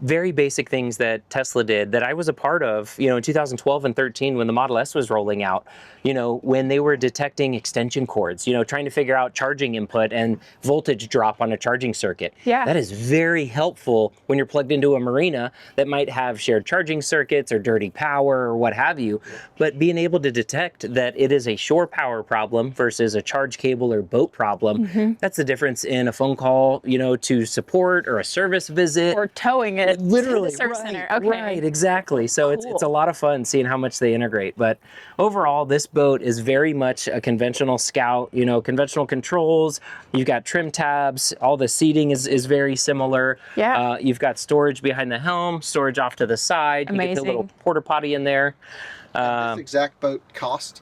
very basic things that Tesla did that I was a part of, in 2012 and 13 when the Model S was rolling out, when they were detecting extension cords, trying to figure out charging input and voltage drop on a charging circuit. Yeah. That is very helpful when you're plugged into a Marina that might have shared charging circuits or dirty power or what have you. But being able to detect that it is a shore power problem versus a charge cable or boat problem, that's the difference in a phone call, to support or a service visit. Or towing it Literally, to the service right, center. Okay. right, exactly. So Cool. it's a lot of fun seeing how much they integrate. But overall, this boat is very much a conventional Scout. Conventional controls. You've got trim tabs. All the seating is very similar. Yeah. You've got storage behind the helm, storage off to the side. You get the little Amazing. porta potty in there. This exact boat cost?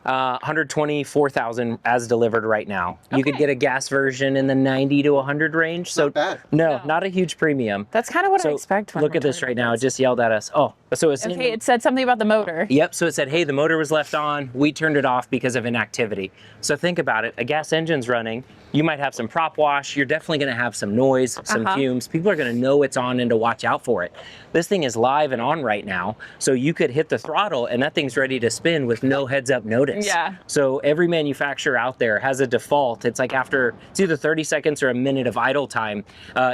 124,000 as delivered right now. You could Okay. get a gas version in the 90 to 100 range. So Not bad. no, No. not a huge premium. That's kind of what I So expect when look we're at this talking right about now. It this. just yelled at us. Oh, so it's Okay, it said something about the motor. Yep, so it said, hey, the motor was left on. We turned it off because of inactivity. So think about it. A gas engine's running. You might have some prop wash. You're definitely going to have some noise, some fumes. People are going to know it's on and to watch out for it. This thing is live and on right now. So you could hit the throttle and that thing's ready to spin with no heads up notice. Yeah. So every manufacturer out there has a default. It's like it's either 30 seconds or a minute of idle time.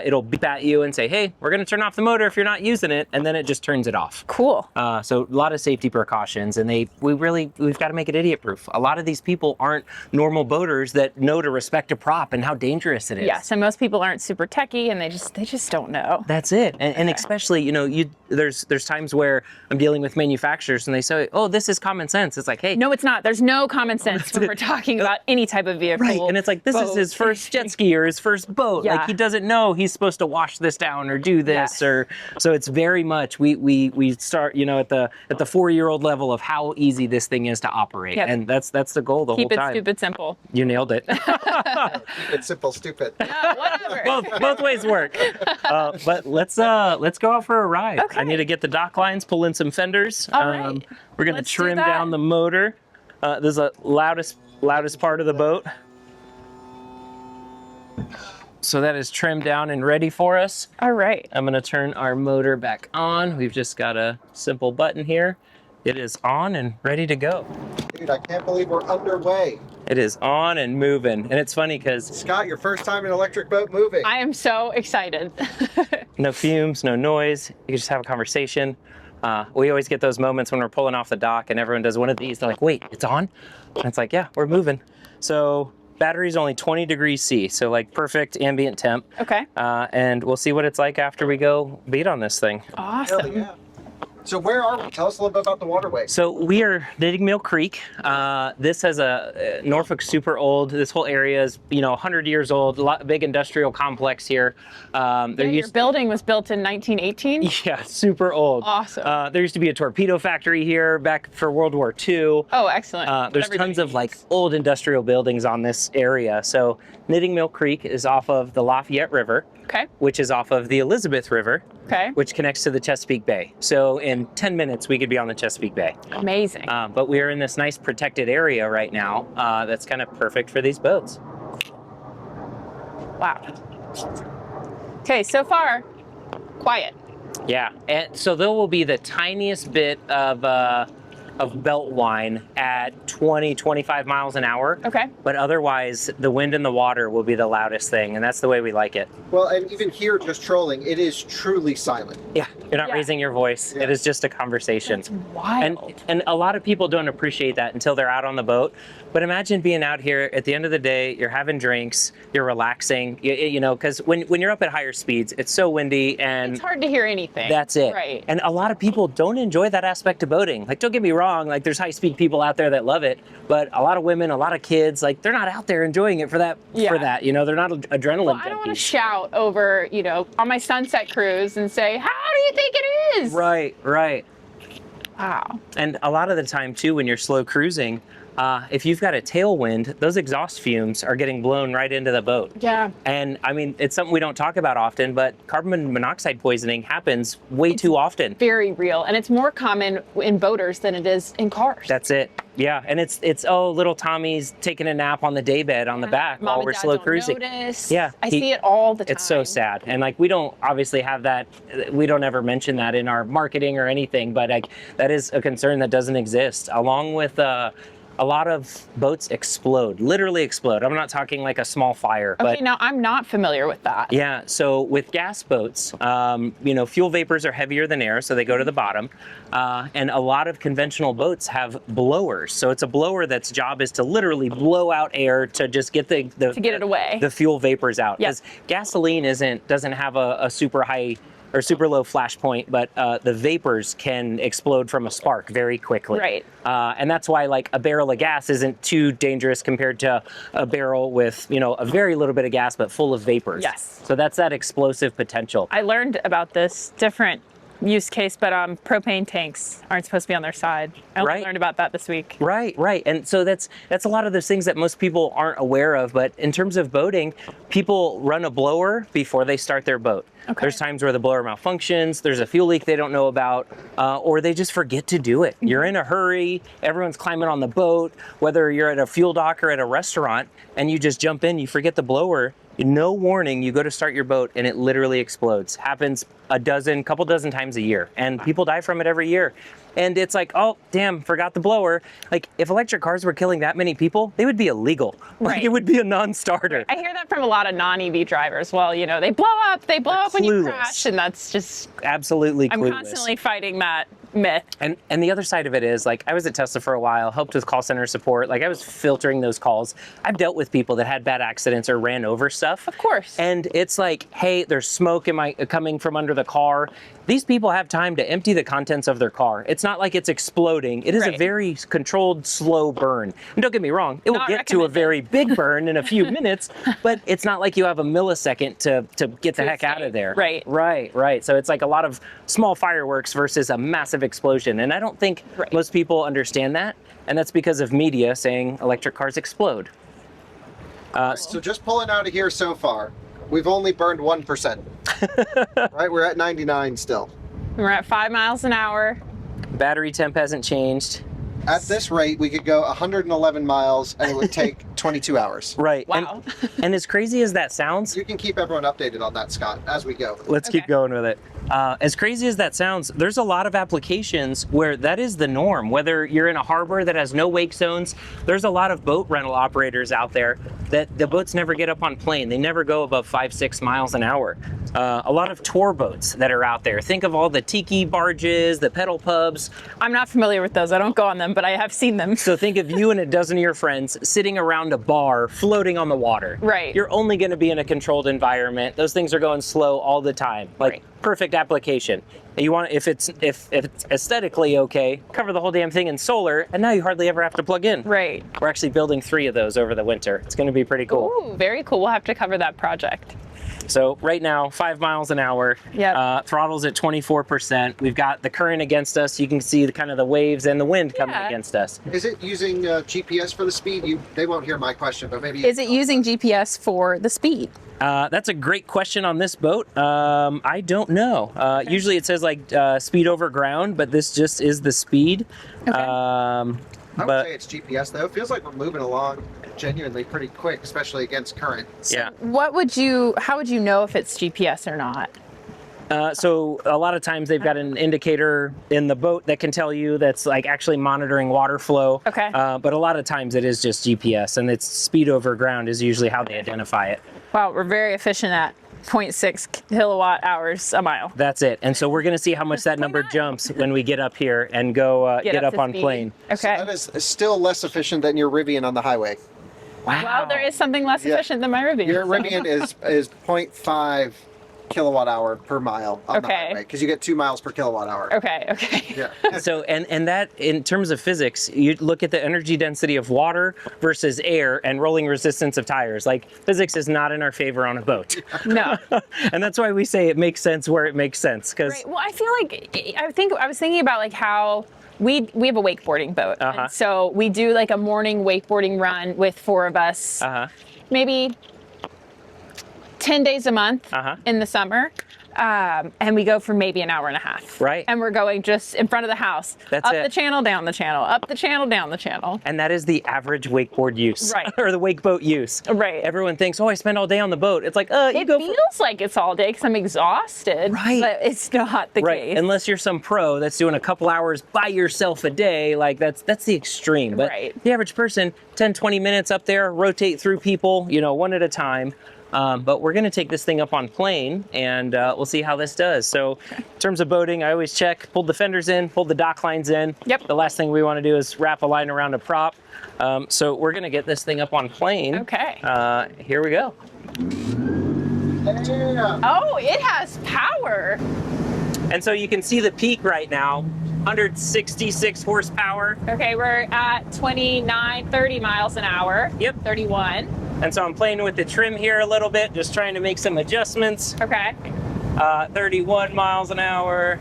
It'll beep at you and say, hey, we're going to turn off the motor if you're not using it. And then it just turns it off. Cool. So a lot of safety precautions, and we've got to make it idiot proof. A lot of these people aren't normal boaters that know to respect a prop and how dangerous it is. Yeah, so most people aren't super techie and they just don't know. That's it. And especially, there's times where I'm dealing with manufacturers and they say, oh, this is common sense. It's like, hey. No, it's not. There's no common sense when we're talking about any type of vehicle. Right, and it's like, this is his first jet ski or his first boat. Yeah. Like, he doesn't know he's supposed to wash this down or do this. Yes. So it's very much, we start, at the 4-year-old level of how easy this thing is to operate. Yep. And that's the goal the whole Keep it time. stupid simple. You nailed it. It's simple, stupid. Whatever. both ways work. But let's go out for a ride. Okay. I need to get the dock lines, pull in some fenders. All right. We're gonna Let's do trim that. down the motor. This is the loudest part of the boat. So that is trimmed down and ready for us. All right. I'm gonna turn our motor back on. We've just got a simple button here. It is on and ready to go. Dude, I can't believe we're underway. It is on and moving. And it's funny because Scott, your first time in an electric boat moving. I am so excited. no fumes, no noise. You can just have a conversation. We always get those moments when we're pulling off the dock and everyone does one of these. They're like, wait, it's on? And it's like, yeah, we're moving. So battery's only 20 degrees C, so like perfect ambient temp. Okay. And we'll see what it's like after we go beat on this thing. Awesome. Hell yeah. So where are we? Tell us a little bit about the waterway. So we are Knitting Mill Creek. This has a Norfolk super old. This whole area is 100 years old. Big industrial complex here. Your building was built in 1918? Yeah, super old. Awesome. There used to be a torpedo factory here back for World War II. Oh, excellent. There's tons of like old industrial buildings on this area. So Knitting Mill Creek is off of the Lafayette River, Okay. which is off of the Elizabeth River, Okay. which connects to the Chesapeake Bay. So in 10 minutes, we could be on the Chesapeake Bay. Amazing. But we are in this nice protected area right now that's kind of perfect for these boats. Wow. Okay, so far, quiet. Yeah, and so there will be the tiniest bit of belt whine at 20, 25 miles an hour. Okay. But otherwise, the wind and the water will be the loudest thing, and that's the way we like it. Well, and even here, just trolling, it is truly silent. Yeah, you're not Yeah. raising your voice. Yeah. It is just a conversation. It's wild. And a lot of people don't appreciate that until they're out on the boat. But imagine being out here at the end of the day, you're having drinks, you're relaxing, because when you're up at higher speeds, it's so windy and It's hard to hear anything. that's it. Right. And a lot of people don't enjoy that aspect of boating. Like, don't get me wrong, like there's high speed people out there that love it, but a lot of women, a lot of kids, like they're not out there enjoying it for that, Yeah. they're not adrenaline Well, I don't want to junkies. shout over, on my sunset cruise and say, how do you think it is? Right. Wow. And a lot of the time too, when you're slow cruising, if you've got a tailwind, those exhaust fumes are getting blown right into the boat. Yeah. And I mean, it's something we don't talk about often, but carbon monoxide poisoning happens way too often. Very real. And it's more common in boaters than it is in cars. That's it. Yeah, and it's little Tommy's taking a nap on the daybed on the back Mom while and we're Dad slow don't cruising. Notice. Yeah, I see it all the time. It's so sad, and like we don't obviously have that. We don't ever mention that in our marketing or anything, but like that is a concern that doesn't exist. Along with a lot of boats explode, literally explode. I'm not talking like a small fire. Okay, but now I'm not familiar with that. yeah, so with gas boats, fuel vapors are heavier than air, so they go to the bottom. And a lot of conventional boats have blowers. So it's a blower that's job is to literally blow out air to just get to get it away. The fuel vapors out. Because Yep. gasoline doesn't have a super high or super low flash point, but the vapors can explode from a spark very quickly. Right. And that's why like a barrel of gas isn't too dangerous compared to a barrel with, a very little bit of gas, but full of vapors. Yes. So that's that explosive potential. I learned about this different use case, but propane tanks aren't supposed to be on their side. I only Right. learned about that this week. Right. And so that's a lot of those things that most people aren't aware of. But in terms of boating, people run a blower before they start their boat. Okay. There's times where the blower malfunctions, there's a fuel leak they don't know about, or they just forget to do it. You're in a hurry, everyone's climbing on the boat, whether you're at a fuel dock or at a restaurant, and you just jump in, you forget the blower, no warning, you go to start your boat and it literally explodes. Happens couple dozen times a year, and people die from it every year. And it's like, oh, damn, forgot the blower. Like, if electric cars were killing that many people, they would be illegal. Like, Right. it would be a non-starter. I hear that from a lot of non-EV drivers. Well, they blow up when you clueless. crash, and that's just, Absolutely clueless. I'm constantly fighting that myth. And the other side of it is, like, I was at Tesla for a while, helped with call center support. Like, I was filtering those calls. I've dealt with people that had bad accidents or ran over stuff. Of course. And it's like, hey, there's smoke coming from under the car. These people have time to empty the contents of their car. It's not like it's exploding. It is a Right. very controlled, slow burn. And don't get me wrong, it will Not get to a recommended. very big burn in a few minutes, but it's not like you have a millisecond to get the heck out of there. Right. Right. So it's like a lot of small fireworks versus a massive explosion. And I don't think Right. most people understand that. And that's because of media saying electric cars explode. So just pulling out of here so far, we've only burned 1%. Right? We're at 99 still. We're at 5 miles an hour. Battery temp hasn't changed. At this rate, we could go 111 miles and it would take 22 hours. Right. Wow. And as crazy as that sounds, You can keep everyone updated on that, Scott, as we go. let's keep Okay. going with it. As crazy as that sounds, there's a lot of applications where that is the norm. Whether you're in a harbor that has no wake zones, there's a lot of boat rental operators out there that the boats never get up on plane. They never go above 5-6 miles an hour. A lot of tour boats that are out there. Think of all the tiki barges, the pedal pubs. I'm not familiar with those. I don't go on them, but I have seen them. So think of you and a dozen of your friends sitting around a bar floating on the water. Right. You're only going to be in a controlled environment. Those things are going slow all the time. Like Right. perfect application. And you want if it's aesthetically okay, cover the whole damn thing in solar, and now you hardly ever have to plug in. Right. We're actually building 3 of those over the winter. It's going to be pretty cool. Ooh, very cool. We'll have to cover that project. So right now, 5 miles an hour. Yep. Throttle's at 24%. We've got the current against us. You can see the kind of the waves and the wind coming Yeah. against us. Is it using GPS for the speed? They won't hear my question, but maybe... Is it using GPS for the speed? That's a great question on this boat. I don't know. Usually it says like speed over ground, but this just is the speed. Okay. I would but say it's GPS, though. It feels like we're moving along genuinely pretty quick, especially against current. yeah. How would you know if it's GPS or not? So a lot of times they've got an indicator in the boat that can tell you that's like actually monitoring water flow. Okay. But a lot of times it is just GPS, and it's speed over ground is usually how they identify it. Wow, we're very efficient at 0.6 kilowatt hours a mile. That's it. And so we're going to see how much that number jumps when we get up here and go get up to on speed. plane. Okay. That is still less efficient than your Rivian on the highway. Wow, there is something less Yeah. efficient than my Rivian. Your Rivian is 0.5 kilowatt hour per mile on the Okay. highway because you get 2 miles per kilowatt hour. Okay. Yeah. So, and that in terms of physics, you look at the energy density of water versus air and rolling resistance of tires. Like, physics is not in our favor on a boat. No. And that's why we say it makes sense where it makes sense. Because Right. Well, I feel like I was thinking about like how we have a wakeboarding boat, and so we do like a morning wakeboarding run with 4 of us, maybe 10 days a month in the summer. And we go for maybe an hour and a half. Right. And we're going just in front of the house. That's up it. the channel, down the channel, up the channel, down the channel. And that is the average wakeboard use. Right. Or the wake boat use. Right. Everyone thinks, oh, I spend all day on the boat. It's like, you It go feels like it's all day because I'm exhausted. Right. But it's not the Right, case. unless you're some pro that's doing a couple hours by yourself a day, like that's the extreme. But Right. the average person, 10, 20 minutes up there, rotate through people, one at a time. But we're gonna take this thing up on plane and we'll see how this does. So in terms of boating, I always check, pulled the fenders in, pulled the dock lines in. Yep. The last thing we wanna do is wrap a line around a prop. So we're gonna get this thing up on plane. Okay. Here we go. Yeah. Oh, it has power. And so you can see the peak right now, 166 horsepower. Okay, we're at 29, 30 miles an hour. Yep. 31. And so I'm playing with the trim here a little bit, just trying to make some adjustments. Okay. 31 miles an hour.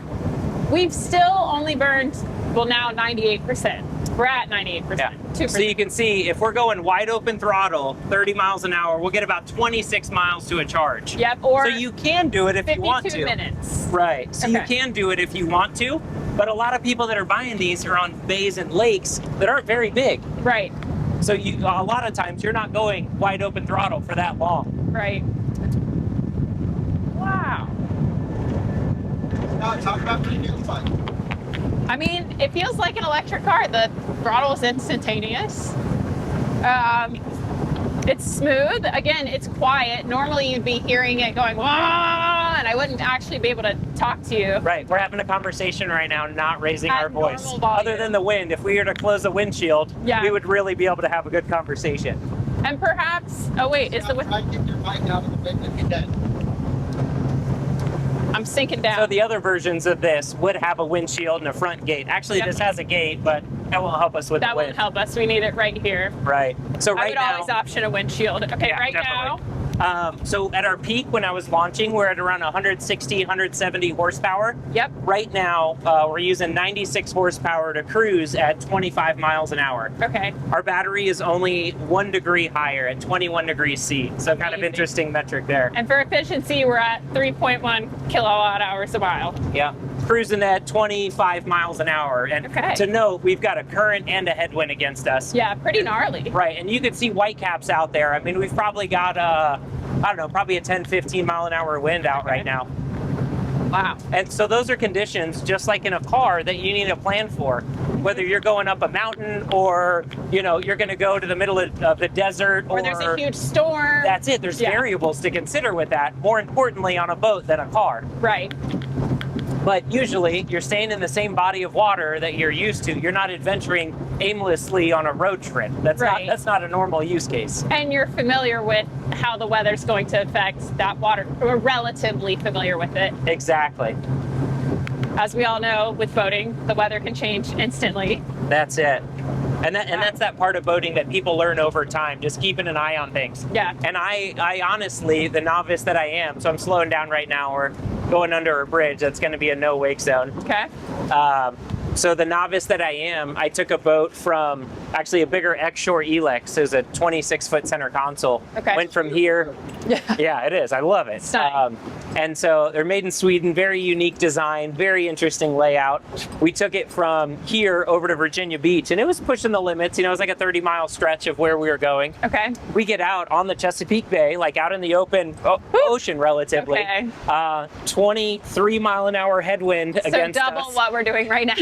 We've still only burned, well, now 98%. We're at 98%. Yeah. 2%. So you can see if we're going wide open throttle, 30 miles an hour, we'll get about 26 miles to a charge. Yep, or so you can do it if you want 52 to. minutes. Right. So you Okay. can do it if you want to. But a lot of people that are buying these are on bays and lakes that aren't very big. Right, So a lot of times you're not going wide open throttle for that long. right. Wow. Now talk about what it feels like. I mean, it feels like an electric car. The throttle is instantaneous. It's smooth. Again, it's quiet. Normally you'd be hearing it going, wah, and I wouldn't actually be able to talk to you. Right, we're having a conversation right now, not raising At our voice. normal volume. Other than the wind, if we were to close the windshield, Yeah. we would really be able to have a good conversation. And perhaps, oh wait, is the wind, I keep your mic out of the wind if you can. I'm sinking down. So the other versions of this would have a windshield and a front gate. Actually, Yep. this has a gate, but that won't help us with that the won't wind. help us. We need it right here. Right. So I right would now, always option a windshield. Okay, Yeah, right definitely. now. so at our peak when I was launching, we're at around 160, 170 horsepower. Yep. Right now, we're using 96 horsepower to cruise at 25 miles an hour. Okay. Our battery is only 1 degree higher at 21 degrees C. So kind of Amazing. interesting metric there. And for efficiency, we're at 3.1 kilowatt hours a mile. Yeah. Cruising at 25 miles an hour. And Okay. to note, we've got a current and a headwind against us. Yeah, pretty gnarly. Right. And you can see whitecaps out there. I mean, we've probably got, I don't know, probably a 10, 15 mile an hour wind out right now. Wow. And so those are conditions, just like in a car, that you need to plan for. Whether you're going up a mountain or, you're going to go to the middle of the desert Or there's a huge storm. That's it. There's Yeah. variables to consider with that, more importantly on a boat than a car. Right. But usually you're staying in the same body of water that you're used to. You're not adventuring aimlessly on a road trip. Right. That's not a normal use case. And you're familiar with how the weather's going to affect that water. We're relatively familiar with it. Exactly. As we all know, with boating, the weather can change instantly. That's it. And that's that part of boating that people learn over time, just keeping an eye on things. Yeah. And I honestly, the novice that I am, so I'm slowing down right now, we're going under a bridge that's going to be a no wake zone. Okay. So the novice that I am, I took a boat from actually a bigger X-Shore Elex. It was a 26-foot center console. Okay. Went from here. Yeah, it is. I love it. Stunning. And so they're made in Sweden, very unique design, very interesting layout. We took it from here over to Virginia Beach, and it was pushing the limits. It was like a 30-mile stretch of where we were going. Okay. We get out on the Chesapeake Bay, like out in the open ocean relatively. Okay. 23-mile-an-hour headwind against So double us. what we're doing right now.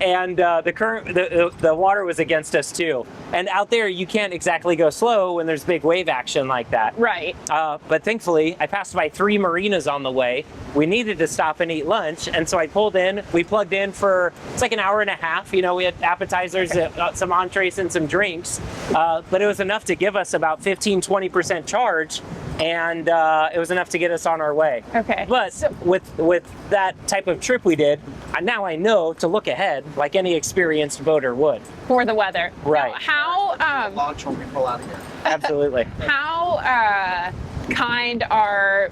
And the water was against us too. And out there, you can't exactly go slow when there's big wave action like that. Right. But thankfully, I passed by 3 marinas on the way. We needed to stop and eat lunch, and so I pulled in. We plugged in for, it's like an hour and a half. We had appetizers, some entrees, and some drinks. But it was enough to give us about 15-20% charge and it was enough to get us on our way. Okay. But with that type of trip we did, now I know to look ahead like any experienced boater would. For the weather. Right. Now, how Launch when we pull out of here. Absolutely. how kind are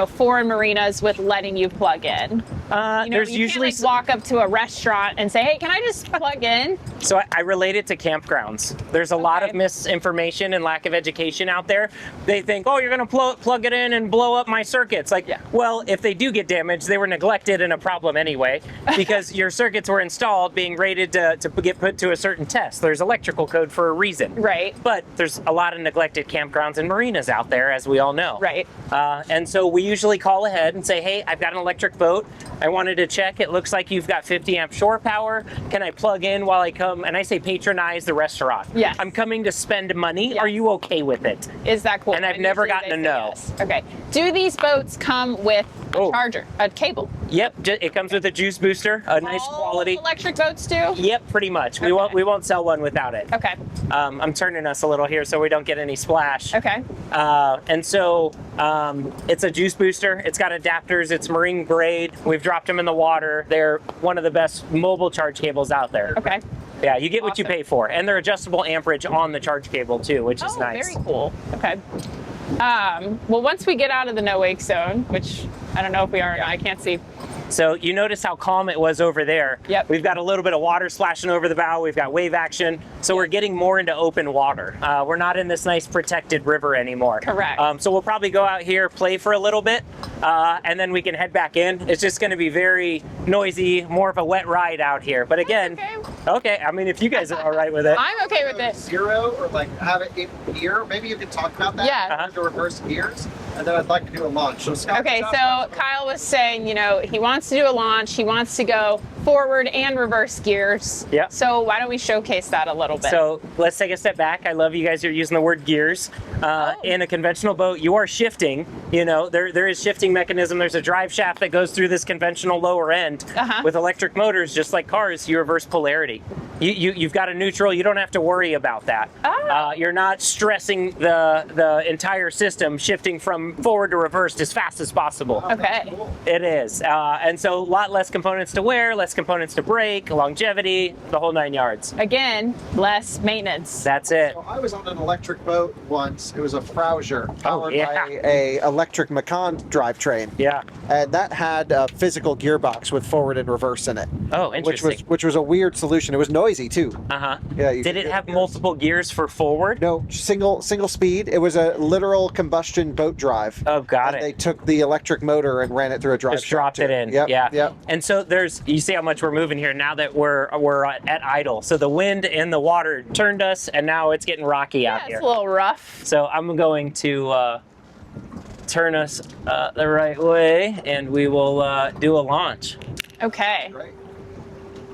foreign marinas with letting you plug in? There's you usually can't, walk up to a restaurant and say, hey, can I just plug in? So I relate it to campgrounds. There's a lot of misinformation and lack of education out there. They think, oh, you're going to plug it in and blow up my circuits. Like, well, if they do get damaged, they were neglected and a problem anyway, because your circuits were installed being rated to get put to a certain test. There's electrical code for a reason. Right. But there's a lot of neglected campgrounds and marinas out there, as we all know. Right. And so we usually call ahead and say, hey, I've got an electric boat. I wanted to check. It looks like you've got 50 amp shore power. Can I plug in while I come? And I say patronize the restaurant. Yes. I'm coming to spend money. Yes. Are you okay with it? Is that cool? And I've never gotten a no. Yes. Okay. Do these boats come with a charger, a cable? Yep. It comes with a juice booster, a nice quality. Electric boats do? Yep, pretty much. We won't sell one without it. Okay. I'm turning us a little here so we don't get any splash. Okay. And so it's a juice booster. It's got adapters. It's marine grade. We've dropped them in the water. They're one of the best mobile charge cables out there. Okay. Yeah, you get what you pay for. And they're adjustable amperage on the charge cable too, which is nice. Very cool. Okay. Well, once we get out of the no wake zone, which I don't know if we are, I can't see. So you notice how calm it was over there. Yep. We've got a little bit of water splashing over the bow. We've got wave action. So we're getting more into open water. We're not in this nice protected river anymore. Correct. So we'll probably go out here, play for a little bit, and then we can head back in. It's just going to be very noisy, more of a wet ride out here. But again, okay. I mean, if you guys are all right with it. I'm okay with it. Zero, or like have it in gear. Maybe you could talk about that. Yeah. The reverse gears, and then I'd like to do a launch. So Scott, Okay, so Kyle was saying, he wants to do a launch. He wants to go forward and reverse gears. Yeah. So why don't we showcase that a little bit? So let's take a step back. I love you guys are using the word gears. In a conventional boat, you are shifting. There is shifting mechanism. There's a drive shaft that goes through this conventional lower end. With electric motors, just like cars, you reverse polarity. You've got a neutral. You don't have to worry about that. You're not stressing the entire system, shifting from forward to reverse as fast as possible. Okay. It is. And so a lot less components to wear, less components to break, longevity, the whole 9 yards. Again, less maintenance. That's it. So I was on an electric boat once. It was a Frauscher powered yeah. by a electric Macan drivetrain. Yeah. And that had a physical gearbox with forward and reverse in it. Oh, interesting. Which was a weird solution. It was noisy too. Yeah. Did it have multiple gears for forward? No, single speed. It was a literal combustion boat drive. Oh, got and it. They took the electric motor and ran it through a drive. Just dropped it in. Yep. Yeah. Yep. And so you see how much we're moving here now that we're at idle. So the wind and the water turned us, and now it's getting rocky out here. It's a little rough. So I'm going to turn us the right way, and we will do a launch. Okay. Great.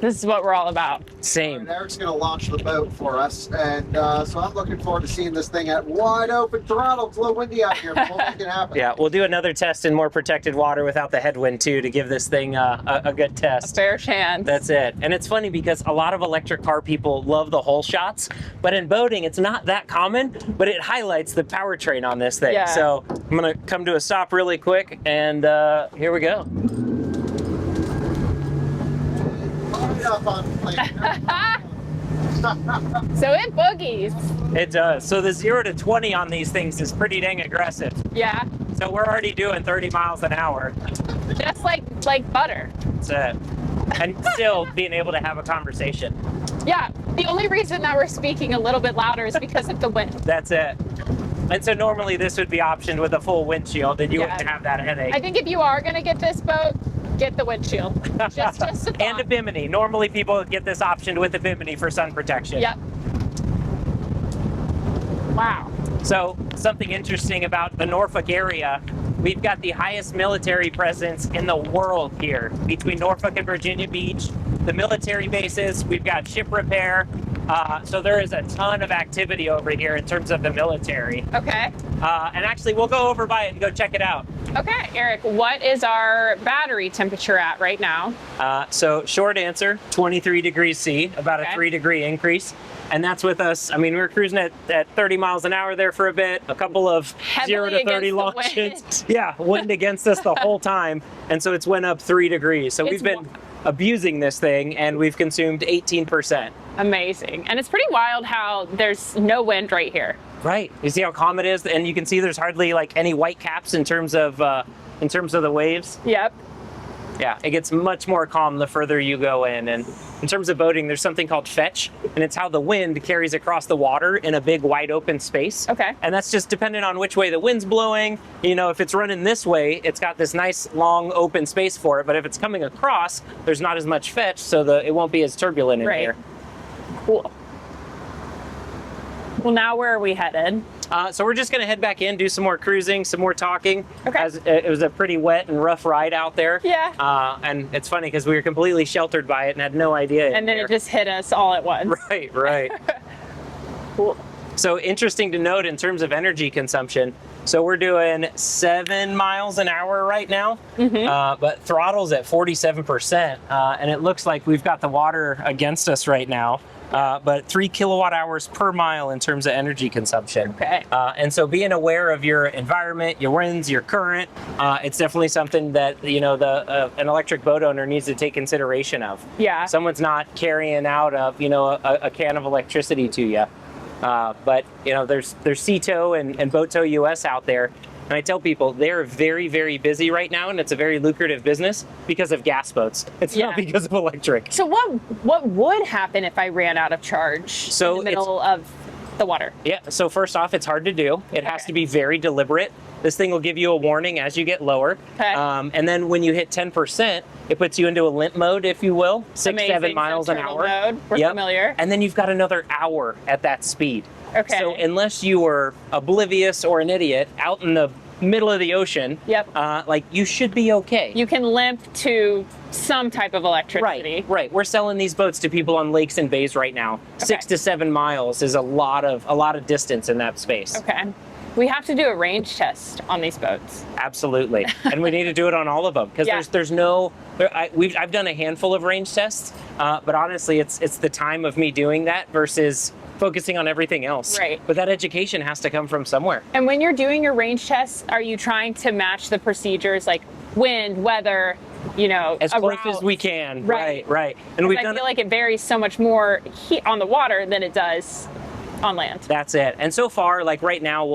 This is what we're all about. Same. And Eric's going to launch the boat for us, and so I'm looking forward to seeing this thing at wide open throttle. It's a little windy out here, but we'll make it happen. Yeah, we'll do another test in more protected water without the headwind too, to give this thing a good test. Fair chance. That's it. And it's funny because a lot of electric car people love the hole shots, but in boating, it's not that common, but it highlights the powertrain on this thing. Yeah. So I'm going to come to a stop really quick, and here we go. Up on the plane. So it boogies. It does. So the 0 to 20 on these things is pretty dang aggressive. Yeah. So we're already doing 30 miles an hour. Just like butter. That's it. And still being able to have a conversation. Yeah. The only reason that we're speaking a little bit louder is because of the wind. That's it. And so normally this would be optioned with a full windshield, and you wouldn't have that headache. I think if you are going to get this boat, get the windshield. Just a thought. And a bimini. Normally people get this optioned with a bimini for sun protection. Yep. Wow. So something interesting about the Norfolk area, we've got the highest military presence in the world here between Norfolk and Virginia Beach. The military bases, we've got ship repair. So there is a ton of activity over here in terms of the military. Okay. And actually, we'll go over by it and go check it out. Okay, Eric, what is our battery temperature at right now? So short answer, 23 degrees C, about Okay. a 3-degree increase. And that's with us. I mean, we were cruising at 30 miles an hour there for a bit, a couple of Heavily 0 to 30 against the launches. Yeah, wind against us the whole time. And so it's went up 3 degrees. So we've been abusing this thing, and we've consumed 18%. Amazing. And it's pretty wild how there's no wind right here. Right. You see how calm it is? And you can see there's hardly like any white caps in terms of the waves. Yep. Yeah, it gets much more calm the further you go in. And in terms of boating, there's something called fetch, and it's how the wind carries across the water in a big wide open space. Okay. And that's just dependent on which way the wind's blowing. You know, if it's running this way, it's got this nice long open space for it, but if it's coming across, there's not as much fetch, so it won't be as turbulent in here. Cool. Well, now where are we headed? So we're just gonna head back in, do some more cruising, some more talking. Okay. As it was a pretty wet and rough ride out there. Yeah. And it's funny because we were completely sheltered by it and had no idea. And then it just hit us all at once. Right. Cool. So interesting to note in terms of energy consumption. So we're doing 7 miles an hour right now, but throttle's at 47%, and it looks like we've got the water against us right now. But 3 kilowatt hours per mile in terms of energy consumption. Okay. And so being aware of your environment, your winds, your current, it's definitely something that, you know, an electric boat owner needs to take consideration of. Yeah. Someone's not carrying out a can of electricity to you. But you know, there's Sea-Tow and Boat Tow US out there. And I tell people they're very, very busy right now, and it's a very lucrative business because of gas boats. It's not because of electric. So what would happen if I ran out of charge in the middle of the water? Yeah, so first off, it's hard to do. It has to be very deliberate. This thing will give you a warning as you get lower. Okay. And then when you hit 10%, it puts you into a limp mode, if you will, 6-7 miles an hour. Mode. We're familiar. And then you've got another hour at that speed. Okay. So unless you were oblivious or an idiot out in the middle of the ocean, like you should be okay. You can limp to some type of electricity. Right. We're selling these boats to people on lakes and bays right now. 6 to 7 miles is a lot of distance in that space. Okay. We have to do a range test on these boats. Absolutely, and we need to do it on all of them because there's no. I've done a handful of range tests, but honestly, it's the time of me doing that versus focusing on everything else. Right. But that education has to come from somewhere. And when you're doing your range tests, are you trying to match the procedures like wind, weather, you know, as close as we can. Right. And I feel like it varies so much more heat on the water than it does on land. That's it. And so far, like right now,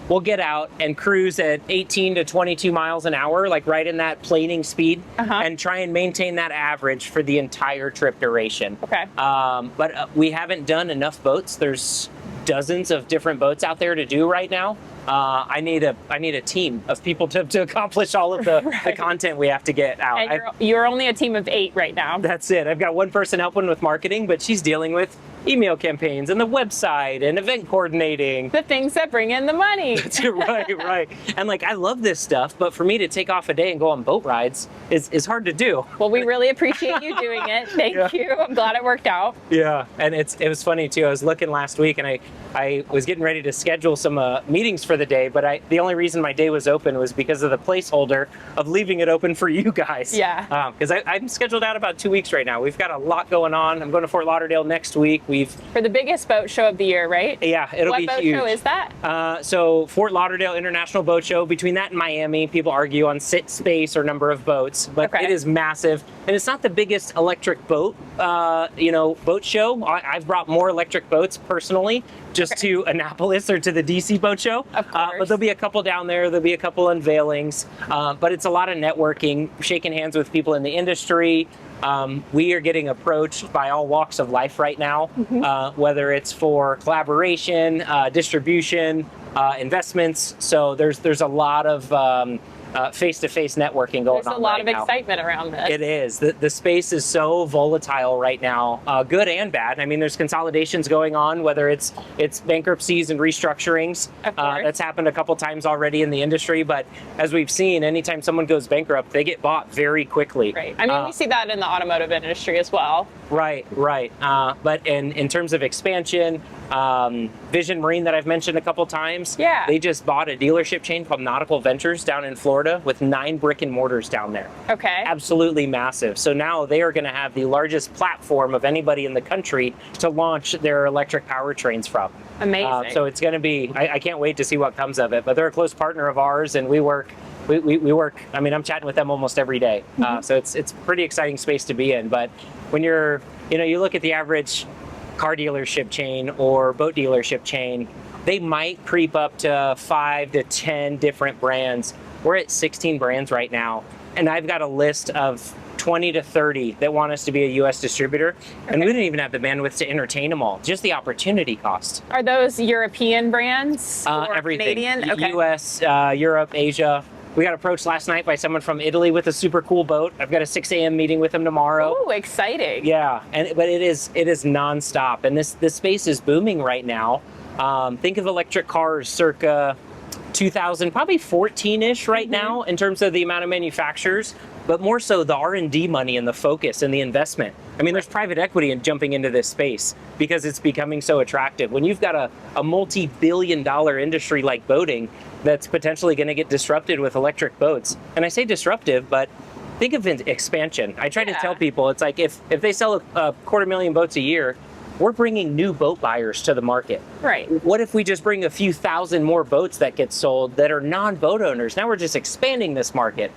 we'll get out and cruise at 18 to 22 miles an hour, like right in that planing speed, and try and maintain that average for the entire trip duration. Okay. But we haven't done enough boats. There's dozens of different boats out there to do right now. I need a team of people to accomplish all of the content we have to get out. And you're only a team of 8 right now. That's it. I've got one person helping with marketing, but she's dealing with email campaigns and the website and event coordinating. The things that bring in the money. That's right. And like, I love this stuff, but for me to take off a day and go on boat rides is hard to do. Well, we really appreciate you doing it. Thank you. I'm glad it worked out. Yeah, and it was funny too. I was looking last week and I was getting ready to schedule some meetings for the day, but the only reason my day was open was because of the placeholder of leaving it open for you guys. Yeah. Because I'm scheduled out about 2 weeks right now. We've got a lot going on. I'm going to Fort Lauderdale next week. For the biggest boat show of the year, right? Yeah, it'll be huge. What boat show is that? So Fort Lauderdale International Boat Show. Between that and Miami, people argue on space or number of boats, but it is massive. And it's not the biggest electric boat, boat show. I've brought more electric boats personally just to Annapolis or to the DC boat show. Of course. But there'll be a couple down there. There'll be a couple unveilings. But it's a lot of networking, shaking hands with people in the industry. We are getting approached by all walks of life right now, whether it's for collaboration, distribution, investments. So there's a lot of face-to-face networking going on. There's a lot of excitement around this. It is. The space is so volatile right now, good and bad. I mean, there's consolidations going on, whether it's bankruptcies and restructurings. That's happened a couple times already in the industry, but as we've seen, anytime someone goes bankrupt, they get bought very quickly. Right. I mean, we see that in the automotive industry as well. Right. But in terms of expansion, Vision Marine that I've mentioned a couple times. Yeah. They just bought a dealership chain called Nautical Ventures down in Florida with 9 brick and mortars down there. Okay. Absolutely massive. So now they are going to have the largest platform of anybody in the country to launch their electric powertrains from. Amazing. So it's going to be, I can't wait to see what comes of it, but they're a close partner of ours, and we work, I mean, I'm chatting with them almost every day. So it's a pretty exciting space to be in. But when you're, you look at the average car dealership chain or boat dealership chain, they might creep up to 5 to 10 different brands. We're at 16 brands right now, and I've got a list of 20 to 30 that want us to be a U.S. distributor, and we didn't even have the bandwidth to entertain them all. Just the opportunity cost. Are those European brands or Everything. Canadian? Okay. U.S., Europe, Asia. We got approached last night by someone from Italy with a super cool boat. I've got a 6 a.m. meeting with them tomorrow. Oh, exciting. Yeah, but it is nonstop, and this space is booming right now. Think of electric cars circa 2000, probably 14-ish right now in terms of the amount of manufacturers, but more so the R&D money and the focus and the investment. I mean, there's private equity in jumping into this space because it's becoming so attractive. When you've got a multi-billion-dollar industry like boating that's potentially going to get disrupted with electric boats, and I say disruptive, but think of expansion. I try to tell people, it's like if they sell a 250,000 boats a year, we're bringing new boat buyers to the market. Right. What if we just bring a few thousand more boats that get sold that are non-boat owners? Now we're just expanding this market,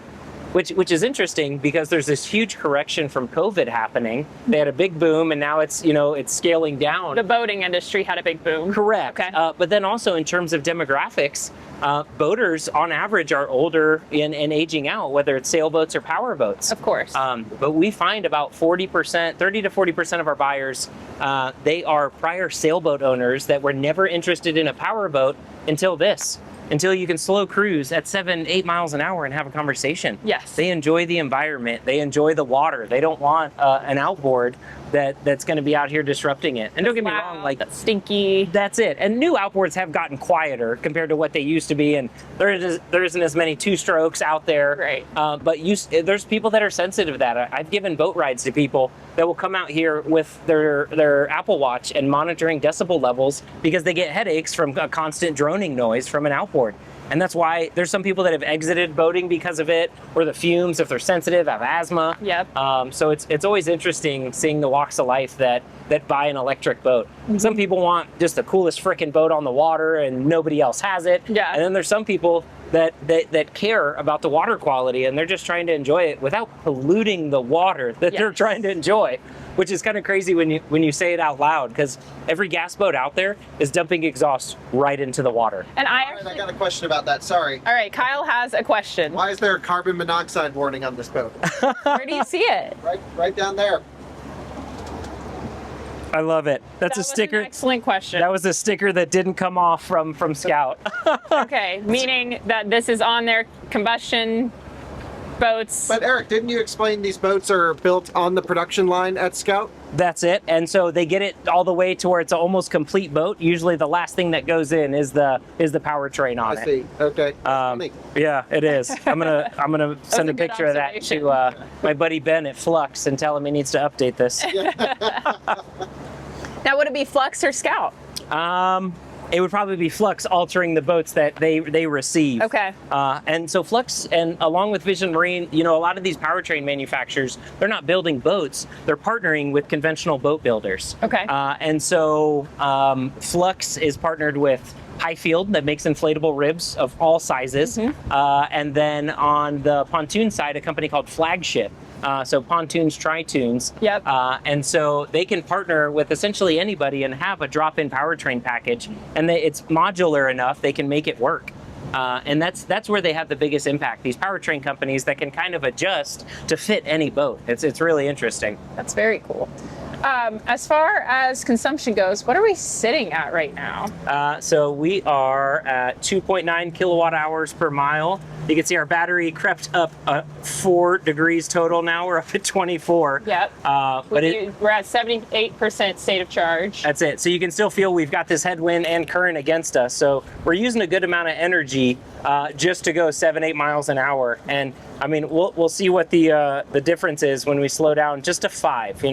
which is interesting because there's this huge correction from COVID happening. They had a big boom, and now it's scaling down. The boating industry had a big boom. Correct. Okay. But then also in terms of demographics, boaters on average are older and aging out, whether it's sailboats or power boats. Of course. But we find about 40%, 30 to 40% of our buyers, they are prior sailboat owners that were never interested in a power boat until you can slow cruise at 7-8 miles an hour and have a conversation. Yes. They enjoy the environment. They enjoy the water. They don't want an outboard that's going to be out here disrupting it. And don't get me wrong, like that's stinky. That's it. And new outboards have gotten quieter compared to what they used to be, and there isn't as many 2-strokes out there. Right. But there's people that are sensitive to that. I've given boat rides to people that will come out here with their Apple Watch and monitoring decibel levels because they get headaches from a constant droning noise from an outboard. And that's why there's some people that have exited boating because of it, or the fumes, if they're sensitive, have asthma. Yep. So it's always interesting seeing the walks of life that buy an electric boat. Some people want just the coolest frickin' boat on the water and nobody else has it. Yeah. And then there's some people that care about the water quality, and they're just trying to enjoy it without polluting the water that they're trying to enjoy, which is kind of crazy when you say it out loud, because every gas boat out there is dumping exhaust right into the water. And I got a question about that, sorry. All right, Kyle has a question. Why is there a carbon monoxide warning on this boat? Where do you see it? Right down there. I love it. That's a sticker. An excellent question. That was a sticker that didn't come off from Scot. Okay, meaning that this is on their combustion boats. But Eric, didn't you explain these boats are built on the production line at Scot? That's it. And so they get it all the way to where it's an almost complete boat. Usually the last thing that goes in is the powertrain on it. I see. Okay. Yeah, it is. I'm gonna send a a good picture of that to my buddy Ben at Flux and tell him he needs to update this. Now, would it be Flux or Scout? It would probably be Flux altering the boats that they receive. Okay. And so Flux, and along with Vision Marine, a lot of these powertrain manufacturers, they're not building boats, they're partnering with conventional boat builders. Okay. And so Flux is partnered with Highfield that makes inflatable ribs of all sizes. And then on the pontoon side, a company called Flagship. So pontoons, tri-tunes. Yep. And so they can partner with essentially anybody and have a drop-in powertrain package, and it's modular enough they can make it work. And that's where they have the biggest impact. These powertrain companies that can kind of adjust to fit any boat. It's really interesting. That's very cool. As far as consumption goes, what are we sitting at right now? So we are at 2.9 kilowatt hours per mile. You can see our battery crept up 4 degrees total now. We're up at 24. Yep. But we're at 78% state of charge. That's it. So you can still feel we've got this headwind and current against us. So we're using a good amount of energy just to go 7-8 miles an hour. And I mean, we'll see what the difference is when we slow down just to 5.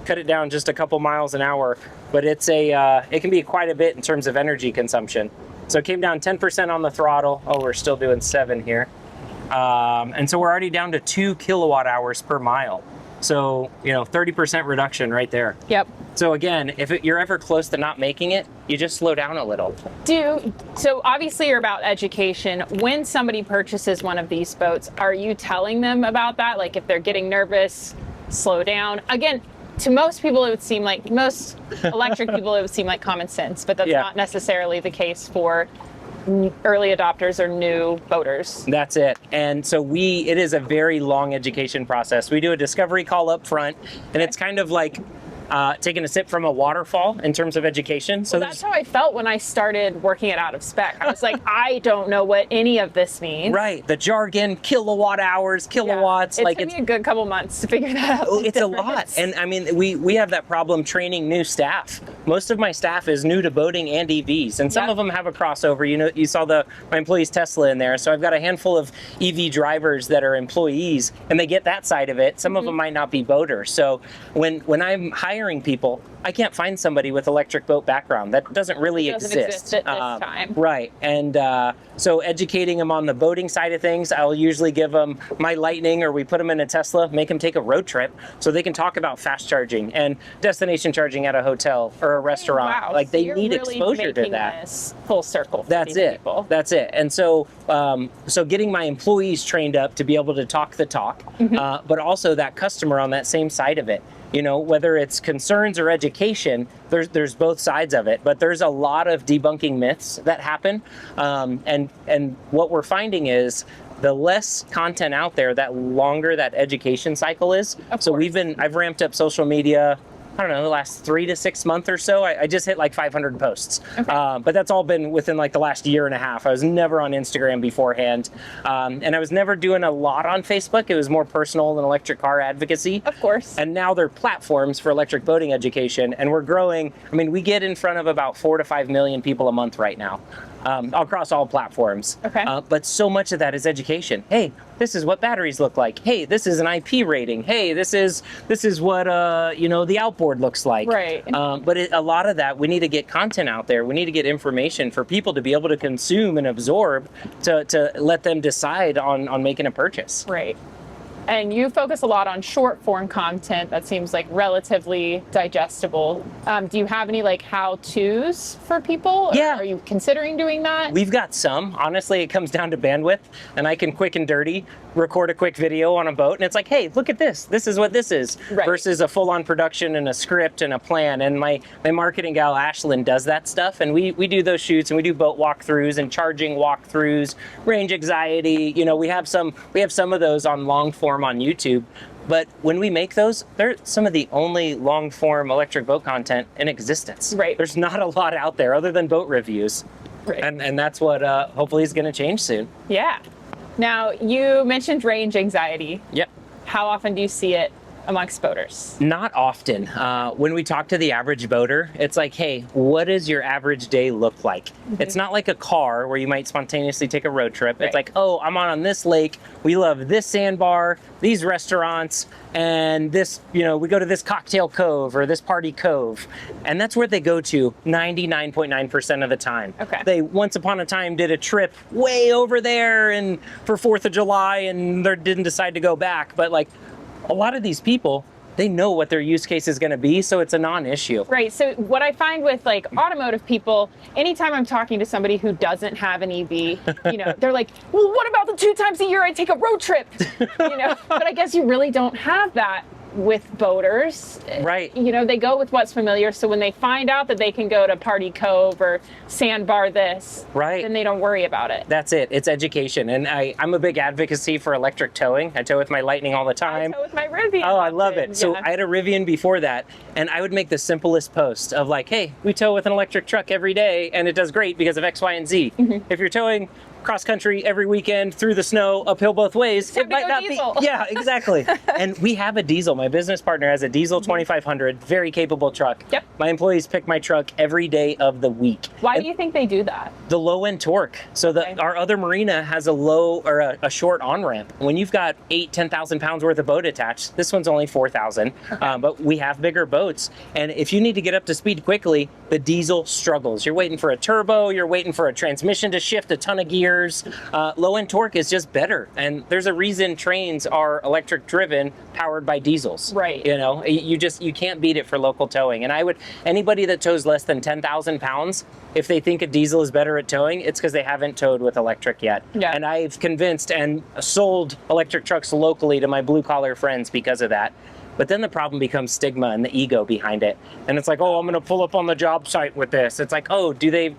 cut it down just a couple miles an hour, but it's it can be quite a bit in terms of energy consumption. So it came down 10% on the throttle. Oh, we're still doing 7 here. And so we're already down to 2 kilowatt hours per mile. So, 30% reduction right there. Yep. So again, if you're ever close to not making it, you just slow down a little. So obviously you're about education. When somebody purchases one of these boats, are you telling them about that? Like if they're getting nervous, slow down? Again, to most people, it would seem like, most electric people, it would seem like common sense, but that's not necessarily the case for early adopters or new boaters. That's it. And so it is a very long education process. We do a discovery call up front, and it's kind of like taking a sip from a waterfall in terms of education. So that's how I felt when I started working it out of spec. I was like, I don't know what any of this means. Right. The jargon, kilowatt hours, kilowatts. It took me a good couple months to figure that out. It's a lot. And I mean, we have that problem training new staff. Most of my staff is new to boating and EVs, and some of them have a crossover. You saw my employees Tesla in there. So I've got a handful of EV drivers that are employees, and they get that side of it. Some of them might not be boaters. So when I'm hiring people, I can't find somebody with electric boat background. That doesn't really exist at this time. Right. And so educating them on the boating side of things, I'll usually give them my Lightning, or we put them in a Tesla, make them take a road trip so they can talk about fast charging and destination charging at a hotel or a restaurant. Wow. Like they so need really exposure to that. This full circle. For That's these it. People. That's it. And so, so getting my employees trained up to be able to talk the talk, but also that customer on that same side of it. Whether it's concerns or education, there's both sides of it, but there's a lot of debunking myths that happen. And what we're finding is the less content out there, that longer that education cycle is. So I've ramped up social media, I don't know, the last 3 to 6 months or so. I just hit like 500 posts. But that's all been within like the last year and a half. I was never on Instagram beforehand. And I was never doing a lot on Facebook. It was more personal and electric car advocacy. Of course. And now they're platforms for electric boating education. And we're growing. I mean, we get in front of about 4 to 5 million people a month right now. Across all platforms. But so much of that is education. Hey, this is what batteries look like. Hey, this is an IP rating. Hey, this is what the outboard looks like. Right. But a lot of that, we need to get content out there. We need to get information for people to be able to consume and absorb to let them decide on making a purchase. Right. And you focus a lot on short form content that seems like relatively digestible. Do you have any like how-tos for people? Yeah. Are you considering doing that? We've got some. Honestly, it comes down to bandwidth, and I can quick and dirty record a quick video on a boat, and it's like, hey, look at this. This is what this is. Right. Versus a full-on production and a script and a plan. And my marketing gal, Ashlyn, does that stuff, and we do those shoots, and we do boat walkthroughs and charging walkthroughs, range anxiety. We have some of those on long form on YouTube. But when we make those, they're some of the only long form electric boat content in existence. Right. There's not a lot out there other than boat reviews. Right. And that's what hopefully is going to change soon. Yeah. Now, you mentioned range anxiety. Yep. How often do you see it amongst boaters? Not often. When we talk to the average boater, it's like, hey, what does your average day look like? It's not like a car where you might spontaneously take a road trip. It's like, oh, I'm on this lake. We love this sandbar, these restaurants, and this, we go to this cocktail cove or this party cove. And that's where they go to 99.9% of the time. Okay. They once upon a time did a trip way over there and for 4th of July and they didn't decide to go back. But like, a lot of these people, they know what their use case is going to be, so it's a non-issue. Right. So what I find with like automotive people, anytime I'm talking to somebody who doesn't have an EV, they're like, well, what about the 2 times a year I take a road trip? But I guess you really don't have that with boaters. Right. They go with what's familiar. So when they find out that they can go to Party Cove or Sandbar this, then they don't worry about it. That's it. It's education. And I'm a big advocacy for electric towing. I tow with my Lightning all the time. I tow with my Rivian. Oh, I love it. Yeah. So I had a Rivian before that, and I would make the simplest post of like, hey, we tow with an electric truck every day, and it does great because of X, Y, and Z. If you're towing cross country every weekend through the snow, uphill both ways, Time it to might go not diesel. be. Yeah, exactly. And we have a diesel. My business partner has a diesel 2500, very capable truck. Yep. My employees pick my truck every day of the week. Why do you think they do that? The low end torque. So our other Marina has a low or a short on ramp. When you've got 10,000 pounds worth of boat attached, this one's only 4,000. But we have bigger boats, and if you need to get up to speed quickly, the diesel struggles. You're waiting for a turbo, you're waiting for a transmission to shift a ton of gears. Low end torque is just better, and there's a reason trains are electric driven, powered by diesels. Right. You know, you can't beat it for local towing. And anybody that tows less than 10,000 pounds, if they think a diesel is better at towing, it's because they haven't towed with electric yet. Yeah. And I've convinced and sold electric trucks locally to my blue collar friends because of that. But then the problem becomes stigma and the ego behind it. And it's like, oh, I'm going to pull up on the job site with this. It's like, oh, do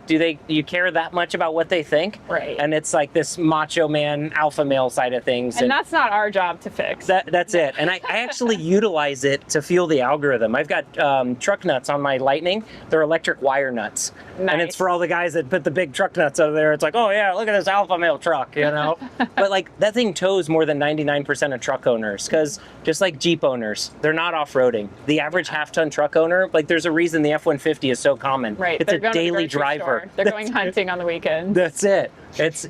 you care that much about what they think? Right. And it's like this macho man, alpha male side of things. And that's not our job to fix. That's it. And I actually utilize it to fuel the algorithm. I've got truck nuts on my Lightning. They're electric wire nuts. Nice. And it's for all the guys that put the big truck nuts over there. It's like, oh yeah, look at this alpha male truck, you know? But like that thing tows more than 99% of truck owners, because just like Jeep owners, they're not off-roading. The average half-ton truck owner, like there's a reason the F-150 is so common. Right. It's They're a going to the daily grocery driver. store. They're going hunting on the weekend. That's it.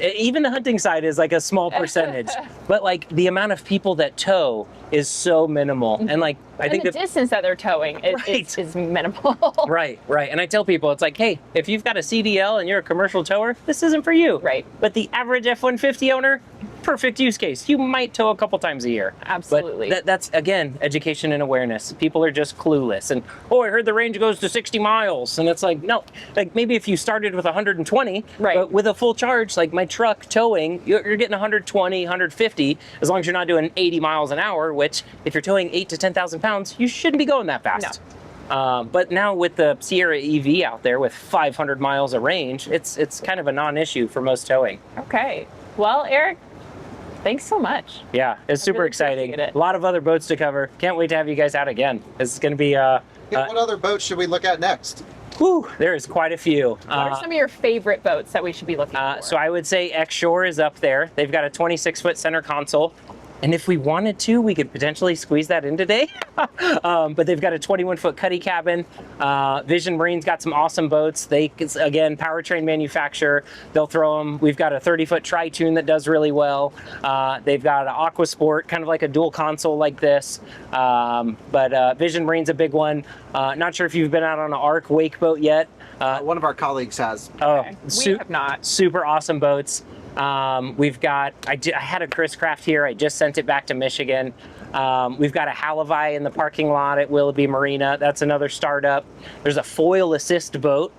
Even the hunting side is like a small percentage, but like the amount of people that tow is so minimal. And like, I think the distance that they're towing is minimal. Right. And I tell people, it's like, hey, if you've got a CDL and you're a commercial tower, this isn't for you. Right. But the average F-150 owner, perfect use case. You might tow a couple times a year. Absolutely. But that's, again, education and awareness. People are just clueless. And, oh, I heard the range goes to 60 miles. And it's like, no, like maybe if you started with 120, right, but with a full charge, like my truck towing, you're getting 120, 150, as long as you're not doing 80 miles an hour, which if you're towing 8 to 10,000 pounds, you shouldn't be going that fast. No. But now with the Sierra EV out there with 500 miles of range, it's kind of a non-issue for most towing. Okay. Well, Eric, thanks so much. Yeah, it's super really exciting. it. A lot of other boats to cover. Can't wait to have you guys out again. It's going to be... what other boats should we look at next? Whew, there is quite a few. What are some of your favorite boats that we should be looking for? So I would say X-Shore is up there. They've got a 26-foot center console. And if we wanted to, we could potentially squeeze that in today. But they've got a 21-foot cuddy cabin. Vision Marine's got some awesome boats. They, again, Powertrain manufacturer. They'll throw them. We've got a 30-foot Tri-Tune that does really well. They've got an Aquasport, kind of like a dual console like this. But Vision Marine's a big one. Not sure if you've been out on an ARC wake boat yet. One of our colleagues has. Okay. We have not. Super awesome boats. We've got, I had a Chris Craft here. I just sent it back to Michigan. We've got a Halavai in the parking lot at Willoughby Marina. That's another startup. There's a foil assist boat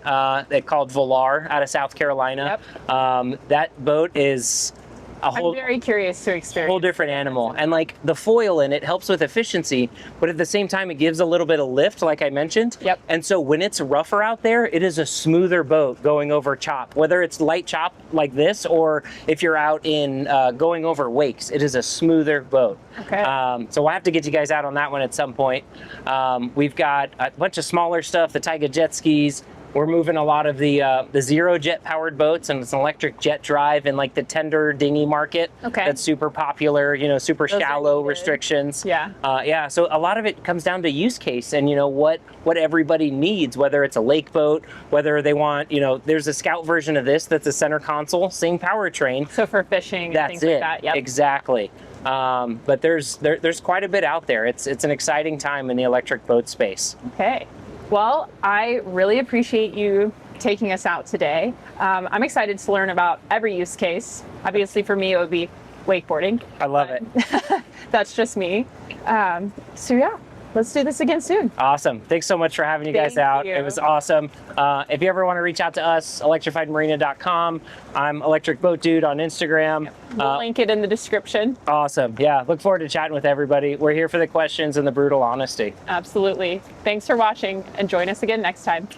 they called Volar out of South Carolina. Yep. That boat is I'm very curious to experience. Whole different animal. And like the foil in it helps with efficiency, but at the same time, it gives a little bit of lift, like I mentioned. Yep. And so when it's rougher out there, it is a smoother boat going over chop, whether it's light chop like this, or if you're out in going over wakes, it is a smoother boat. Okay. So we'll have to get you guys out on that one at some point. We've got a bunch of smaller stuff, the Taiga jet skis. We're moving a lot of the zero jet powered boats, and it's an electric jet drive in like the tender dinghy market. Okay. That's super popular, you know, super Those shallow restrictions. Yeah. Yeah, so a lot of it comes down to use case and, you know, what everybody needs, whether it's a lake boat, whether they want, you know, there's a Scout version of this that's a center console, same powertrain. So for fishing and things like that. Yep. Exactly. But there's quite a bit out there. It's an exciting time in the electric boat space. Okay. Well, I really appreciate you taking us out today. I'm excited to learn about every use case. Obviously, for me, it would be wakeboarding. I love it. That's just me. So yeah, let's do this again soon. Awesome. Thanks so much for having you guys out. It was awesome. If you ever want to reach out to us, electrifiedmarina.com. I'm Electric Boat Dude on Instagram. We'll link it in the description. Awesome. Yeah, look forward to chatting with everybody. We're here for the questions and the brutal honesty. Absolutely. Thanks for watching, and join us again next time.